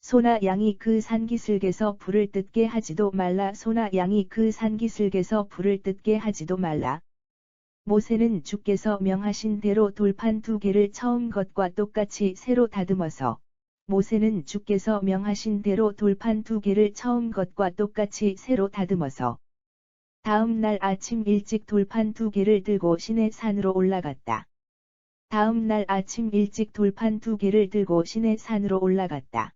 소나 양이 그 산기슭에서 불을 뜯게 하지도 말라. 소나 양이 그 산기슭에서 불을 뜯게 하지도 말라. 모세는 주께서 명하신 대로 돌판 2개를 처음 것과 똑같이 새로 다듬어서 모세는 주께서 명하신 대로 돌판 2개를 처음 것과 똑같이 새로 다듬어서 다음 날 아침 일찍 돌판 2개를 들고 시내 산으로 올라갔다. 다음 날 아침 일찍 돌판 2개를 들고 시내 산으로 올라갔다.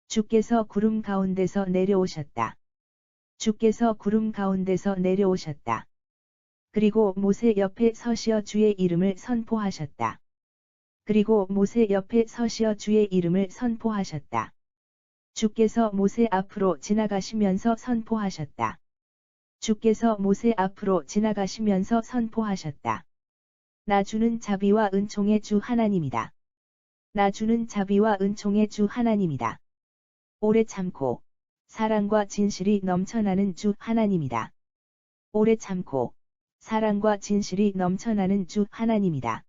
주께서 구름 가운데서 내려오셨다. 주께서 구름 가운데서 내려오셨다. 그리고 모세 옆에 서시어 주의 이름을 선포하셨다. 그리고 모세 옆에 서시어 주의 이름을 선포하셨다. 주께서 모세 앞으로 지나가시면서 선포하셨다. 주께서 모세 앞으로 지나가시면서 선포하셨다. 나 주는 자비와 은총의 주 하나님이다. 나 주는 자비와 은총의 주 하나님이다. 오래 참고 사랑과 진실이 넘쳐나는 주 하나님이다. 오래 참고 사랑과 진실이 넘쳐나는 주 하나님이다.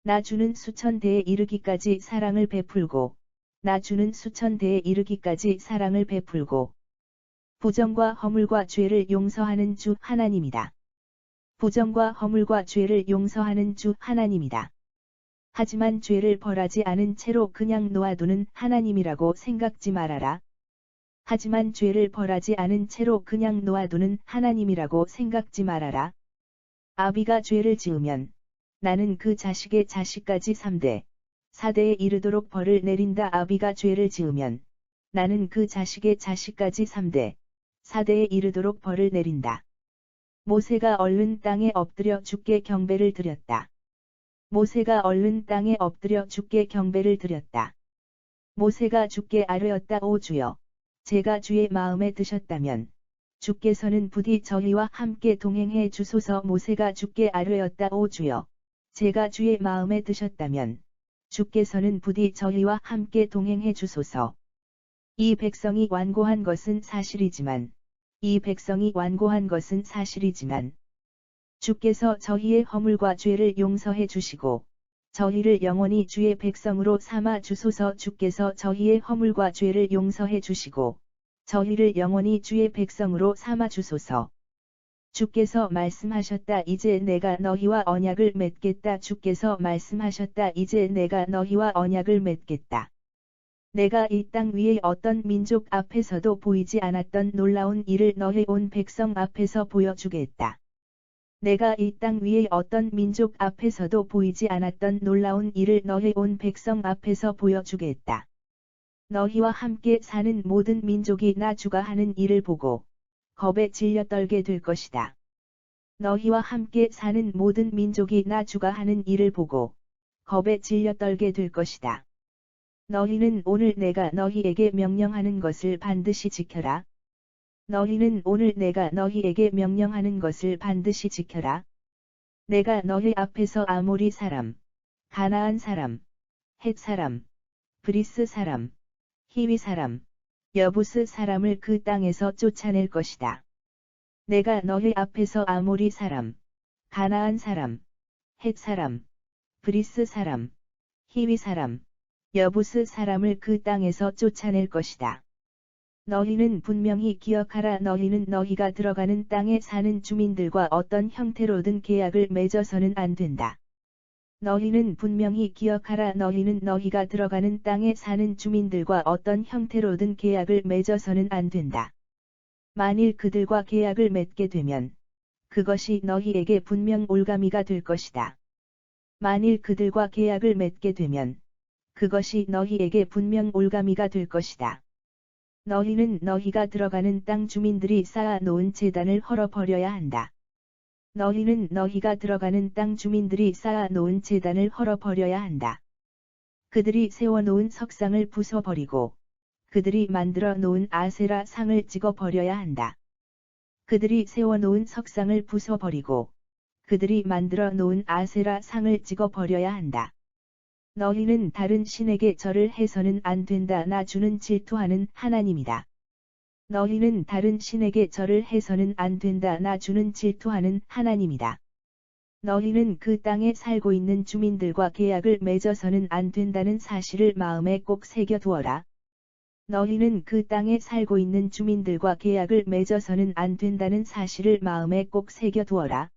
나 주는 수천 대에 이르기까지 사랑을 베풀고 나 주는 수천 대에 이르기까지 사랑을 베풀고 부정과 허물과 죄를 용서하는 주 하나님이다. 부정과 허물과 죄를 용서하는 주 하나님이다. 하지만 죄를 벌하지 않은 채로 그냥 놓아두는 하나님이라고 생각지 말아라. 하지만 죄를 벌하지 않은 채로 그냥 놓아두는 하나님이라고 생각지 말아라. 아비가 죄를 지으면 나는 그 자식의 자식까지 3대, 4대에 이르도록 벌을 내린다. 아비가 죄를 지으면 나는 그 자식의 자식까지 3대, 4대에 이르도록 벌을 내린다. 모세가 얼른 땅에 엎드려 주께 경배를 드렸다. 모세가 얼른 땅에 엎드려 주께 경배를 드렸다. 모세가 주께 아뢰었다. 오 주여, 제가 주의 마음에 드셨다면 주께서는 부디 저희와 함께 동행해 주소서. 모세가 주께 아뢰었다. 오 주여, 제가 주의 마음에 드셨다면 주께서는 부디 저희와 함께 동행해 주소서. 이 백성이 완고한 것은 사실이지만 주께서 저희의 허물과 죄를 용서해 주시고 저희를 영원히 주의 백성으로 삼아 주소서. 주께서 저희의 허물과 죄를 용서해 주시고 저희를 영원히 주의 백성으로 삼아 주소서. 주께서 말씀하셨다. 이제 내가 너희와 언약을 맺겠다. 주께서 말씀하셨다. 이제 내가 너희와 언약을 맺겠다. 내가 이 땅 위에 어떤 민족 앞에서도 보이지 않았던 놀라운 일을 너희 온 백성 앞에서 보여주겠다. 내가 이 땅 위에 어떤 민족 앞에서도 보이지 않았던 놀라운 일을 너희 온 백성 앞에서 보여주겠다. 너희와 함께 사는 모든 민족이 나 주가 하는 일을 보고 겁에 질려 떨게 될 것이다. 너희와 함께 사는 모든 민족이 나 주가 하는 일을 보고 겁에 질려 떨게 될 것이다. 너희는 오늘 내가 너희에게 명령하는 것을 반드시 지켜라. 너희는 오늘 내가 너희에게 명령하는 것을 반드시 지켜라. 내가 너희 앞에서 아모리 사람, 가나안 사람, 헷 사람, 브리스 사람, 히위 사람, 여부스 사람을 그 땅에서 쫓아낼 것이다. 내가 너희 앞에서 아모리 사람, 가나안 사람, 헷 사람, 브리스 사람, 히위 사람, 여부스 사람을 그 땅에서 쫓아낼 것이다. 너희는 분명히 기억하라. 너희는 너희가 들어가는 땅에 사는 주민들과 어떤 형태로든 계약을 맺어서는 안 된다. 너희는 분명히 기억하라. 너희는 너희가 들어가는 땅에 사는 주민들과 어떤 형태로든 계약을 맺어서는 안 된다. 만일 그들과 계약을 맺게 되면 그것이 너희에게 분명 올가미가 될 것이다. 만일 그들과 계약을 맺게 되면 그것이 너희에게 분명 올가미가 될 것이다. 너희는 너희가 들어가는 땅 주민들이 쌓아 놓은 제단을 헐어버려야 한다. 너희는 너희가 들어가는 땅 주민들이 쌓아 놓은 제단을 헐어버려야 한다. 그들이 세워놓은 석상을 부숴버리고 그들이 만들어 놓은 아세라 상을 찍어버려야 한다. 그들이 세워놓은 석상을 부숴버리고 그들이 만들어 놓은 아세라 상을 찍어버려야 한다. 너희는 다른 신에게 절을 해서는 안 된다. 나 주는 질투하는 하나님이다. 너희는 다른 신에게 절을 해서는 안 된다. 나 주는 질투하는 하나님이다. 너희는 그 땅에 살고 있는 주민들과 계약을 맺어서는 안 된다는 사실을 마음에 꼭 새겨두어라. 너희는 그 땅에 살고 있는 주민들과 계약을 맺어서는 안 된다는 사실을 마음에 꼭 새겨두어라.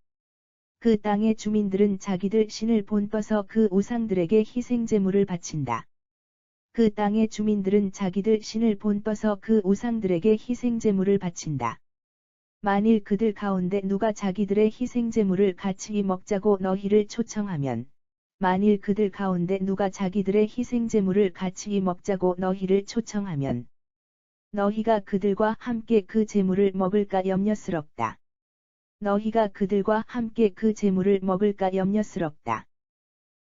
그 땅의 주민들은 자기들 신을 본떠서 그 우상들에게 희생제물을 바친다. 그 땅의 주민들은 자기들 신을 본떠서 그 우상들에게 희생제물을 바친다. 만일 그들 가운데 누가 자기들의 희생제물을 같이 먹자고 너희를 초청하면, 만일 그들 가운데 누가 자기들의 희생제물을 같이 먹자고 너희를 초청하면, 너희가 그들과 함께 그 제물을 먹을까 염려스럽다. 너희가 그들과 함께 그 제물을 먹을까 염려스럽다.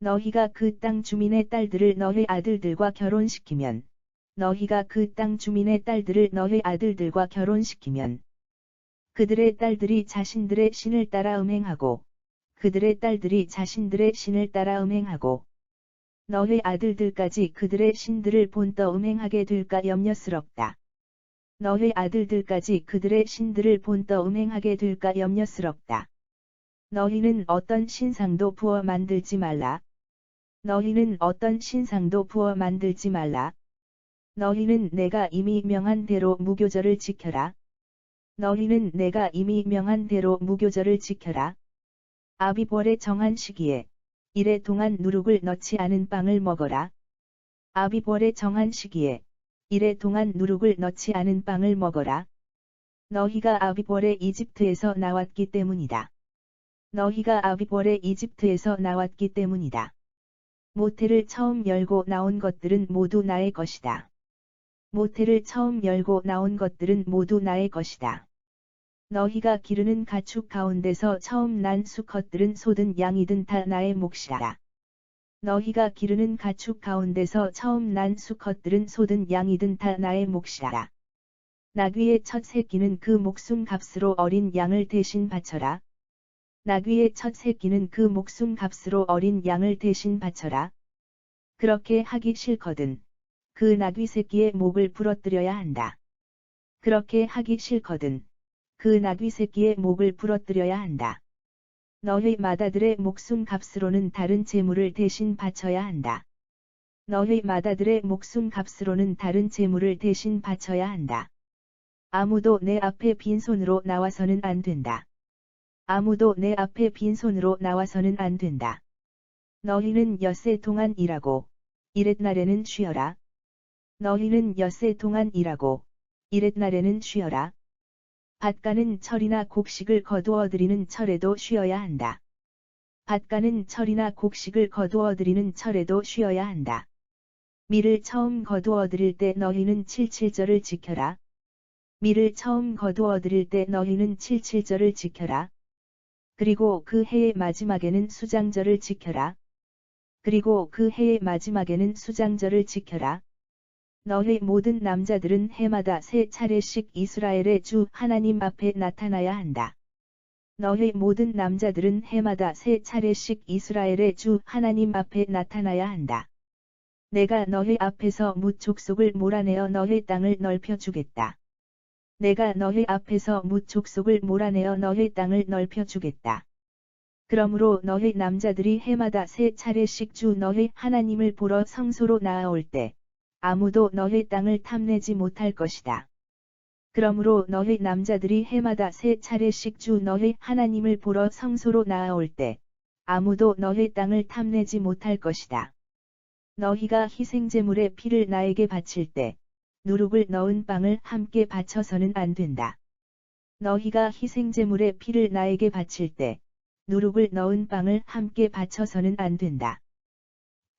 너희가 그 땅 주민의 딸들을 너희 아들들과 결혼시키면, 너희가 그 땅 주민의 딸들을 너희 아들들과 결혼시키면, 그들의 딸들이 자신들의 신을 따라 음행하고, 그들의 딸들이 자신들의 신을 따라 음행하고, 너희 아들들까지 그들의 신들을 본떠 음행하게 될까 염려스럽다. 너희 아들들까지 그들의 신들을 본떠 음행하게 될까 염려스럽다. 너희는 어떤 신상도 부어 만들지 말라. 너희는 어떤 신상도 부어 만들지 말라. 너희는 내가 이미 명한 대로 무교절을 지켜라. 너희는 내가 이미 명한 대로 무교절을 지켜라. 아비벌의 정한 시기에 이래 동안 누룩을 넣지 않은 빵을 먹어라. 아비벌의 정한 시기에 이래 동안 누룩을 넣지 않은 빵을 먹어라. 너희가 아비벌의 이집트에서 나왔기 때문이다. 너희가 아비벌의 이집트에서 나왔기 때문이다. 모태를 처음 열고 나온 것들은 모두 나의 것이다. 모태를 처음 열고 나온 것들은 모두 나의 것이다. 너희가 기르는 가축 가운데서 처음 난 수컷들은 소든 양이든 다 나의 몫이라. 너희가 기르는 가축 가운데서 처음 난 수컷들은 소든 양이든 다 나의 몫이라. 나귀의 첫 새끼는 그 목숨 값으로 어린 양을 대신 바쳐라. 나귀의 첫 새끼는 그 목숨 값으로 어린 양을 대신 바쳐라. 그렇게 하기 싫거든 그 나귀 새끼의 목을 부러뜨려야 한다. 그렇게 하기 싫거든 그 나귀 새끼의 목을 부러뜨려야 한다. 너희 맏아들의 목숨 값으로는 다른 제물을 대신 바쳐야 한다. 너희 맏아들의 목숨 값으로는 다른 제물을 대신 바쳐야 한다. 아무도 내 앞에 빈손으로 나와서는 안 된다. 아무도 내 앞에 빈손으로 나와서는 안 된다. 너희는 엿새 동안 일하고 이렛날에는 쉬어라. 너희는 엿새 동안 일하고 이렛날에는 쉬어라. 밭가는 철이나 곡식을 거두어 들이는 철에도 쉬어야 한다. 밭가는 철이나 곡식을 거두어 들이는 철에도 쉬어야 한다. 밀을 처음 거두어 들일 때 너희는 칠칠절을 지켜라. 밀을 처음 거두어 들일 때 너희는 칠칠절을 지켜라. 그리고 그 해의 마지막에는 수장절을 지켜라. 그리고 그 해의 마지막에는 수장절을 지켜라. 너희 모든 남자들은 해마다 3차례씩 이스라엘의 주 하나님 앞에 나타나야 한다. 너희 모든 남자들은 해마다 3차례씩 이스라엘의 주 하나님 앞에 나타나야 한다. 내가 너희 앞에서 뭇 족속을 몰아내어 너희 땅을 넓혀주겠다. 내가 너희 앞에서 뭇 족속을 몰아내어 너희 땅을 넓혀주겠다. 그러므로 너희 남자들이 해마다 3차례씩 주 너희 하나님을 보러 성소로 나아올 때 아무도 너희 땅을 탐내지 못할 것이다. 그러므로 너희 남자들이 해마다 3차례씩 주 너희 하나님을 보러 성소로 나아올 때 아무도 너희 땅을 탐내지 못할 것이다. 너희가 희생제물의 피를 나에게 바칠 때 누룩을 넣은 빵을 함께 바쳐서는 안 된다. 너희가 희생제물의 피를 나에게 바칠 때 누룩을 넣은 빵을 함께 바쳐서는 안 된다.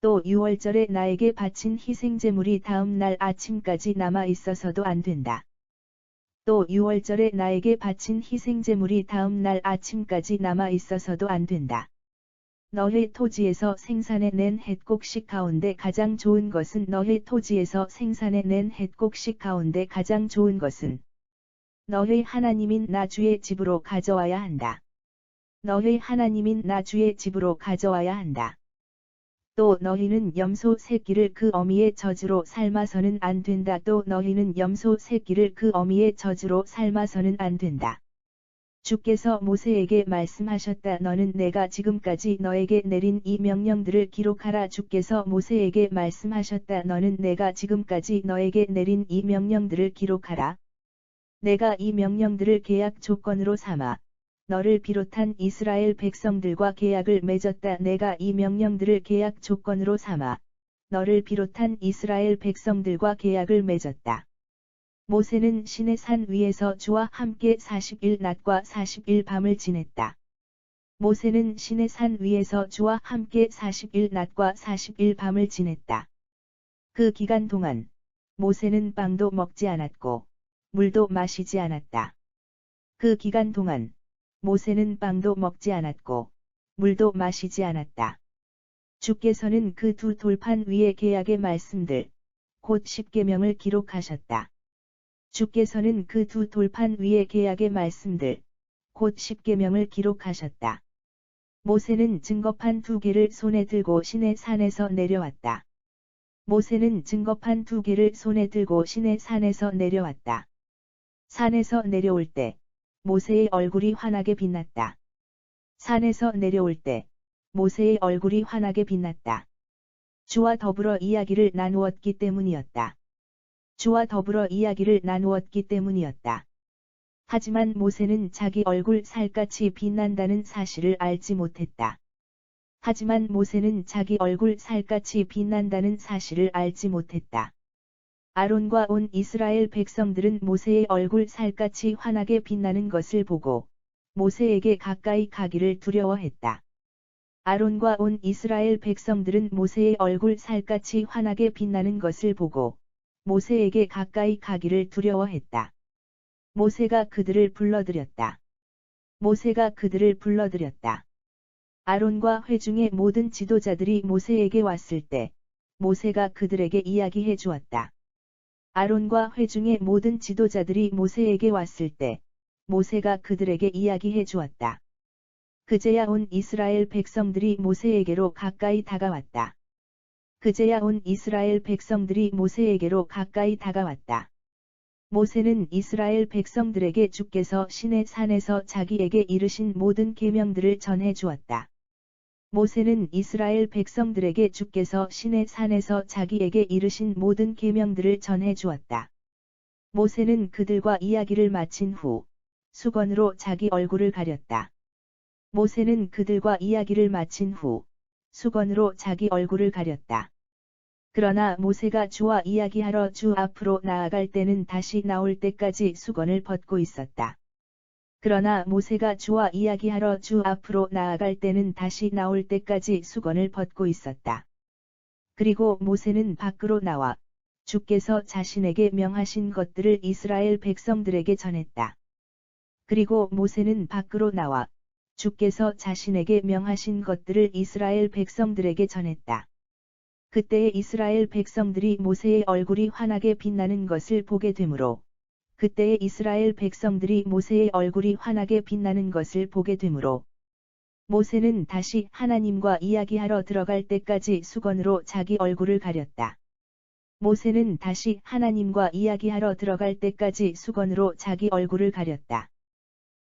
또 유월절에 나에게 바친 희생제물이 다음 날 아침까지 남아 있어서도 안 된다. 또 유월절에 나에게 바친 희생제물이 다음 날 아침까지 남아 있어서도 안 된다. 너희 토지에서 생산해낸 햇곡식 가운데 가장 좋은 것은 너희 토지에서 생산해낸 햇곡식 가운데 가장 좋은 것은 너희 하나님인 나 주의 집으로 가져와야 한다. 너희 하나님인 나 주의 집으로 가져와야 한다. 또 너희는 염소 새끼를 그 어미의 젖으로 삶아서는 안 된다. 또 너희는 염소 새끼를 그 어미의 젖으로 삶아서는 안 된다. 주께서 모세에게 말씀하셨다. 너는 내가 지금까지 너에게 내린 이 명령들을 기록하라. 주께서 모세에게 말씀하셨다. 너는 내가 지금까지 너에게 내린 이 명령들을 기록하라. 내가 이 명령들을 계약 조건으로 삼아 너를 비롯한 이스라엘 백성들과 계약을 맺었다. 내가 이 명령들을 계약 조건으로 삼아 너를 비롯한 이스라엘 백성들과 계약을 맺었다. 모세는 시내산 위에서 주와 함께 40일 낮과 40일 밤을 지냈다. 모세는 시내산 위에서 주와 함께 40일 낮과 40일 밤을 지냈다. 그 기간 동안 모세는 빵도 먹지 않았고 물도 마시지 않았다. 그 기간 동안 모세는 빵도 먹지 않았고 물도 마시지 않았다. 주께서는 그 두 돌판 위에 계약의 말씀들, 곧 십계명을 기록하셨다. 주께서는 그 두 돌판 위에 계약의 말씀들, 곧 십계명을 기록하셨다. 모세는 증거판 2개를 손에 들고 시내 산에서 내려왔다. 모세는 증거판 2개를 손에 들고 시내 산에서 내려왔다. 산에서 내려올 때 모세의 얼굴이 환하게 빛났다. 산에서 내려올 때 모세의 얼굴이 환하게 빛났다. 주와 더불어 이야기를 나누었기 때문이었다. 주와 더불어 이야기를 나누었기 때문이었다. 하지만 모세는 자기 얼굴 살갗이 빛난다는 사실을 알지 못했다. 하지만 모세는 자기 얼굴 살갗이 빛난다는 사실을 알지 못했다. 아론과 온 이스라엘 백성들은 모세의 얼굴 살갗이 환하게 빛나는 것을 보고 모세에게 가까이 가기를 두려워했다. 아론과 온 이스라엘 백성들은 모세의 얼굴 살갗이 환하게 빛나는 것을 보고 모세에게 가까이 가기를 두려워했다. 모세가 그들을 불러들였다. 모세가 그들을 불러들였다. 아론과 회중의 모든 지도자들이 모세에게 왔을 때 모세가 그들에게 이야기해 주었다. 아론과 회중의 모든 지도자들이 모세에게 왔을 때 모세가 그들에게 이야기해 주었다. 그제야 온 이스라엘 백성들이 모세에게로 가까이 다가왔다. 그제야 온 이스라엘 백성들이 모세에게로 가까이 다가왔다. 모세는 이스라엘 백성들에게 주께서 시내 산에서 자기에게 이르신 모든 계명들을 전해 주었다. 모세는 이스라엘 백성들에게 주께서 시내 산에서 자기에게 이르신 모든 계명들을 전해 주었다. 모세는 그들과 이야기를 마친 후 수건으로 자기 얼굴을 가렸다. 모세는 그들과 이야기를 마친 후 수건으로 자기 얼굴을 가렸다. 그러나 모세가 주와 이야기하러 주 앞으로 나아갈 때는 다시 나올 때까지 수건을 벗고 있었다. 그러나 모세가 주와 이야기하러 주 앞으로 나아갈 때는 다시 나올 때까지 수건을 벗고 있었다. 그리고 모세는 밖으로 나와 주께서 자신에게 명하신 것들을 이스라엘 백성들에게 전했다. 그리고 모세는 밖으로 나와 주께서 자신에게 명하신 것들을 이스라엘 백성들에게 전했다. 그때에 이스라엘 백성들이 모세의 얼굴이 환하게 빛나는 것을 보게 되므로 그때에 이스라엘 백성들이 모세의 얼굴이 환하게 빛나는 것을 보게 되므로 모세는 다시 하나님과 이야기하러 들어갈 때까지 수건으로 자기 얼굴을 가렸다. 모세는 다시 하나님과 이야기하러 들어갈 때까지 수건으로 자기 얼굴을 가렸다.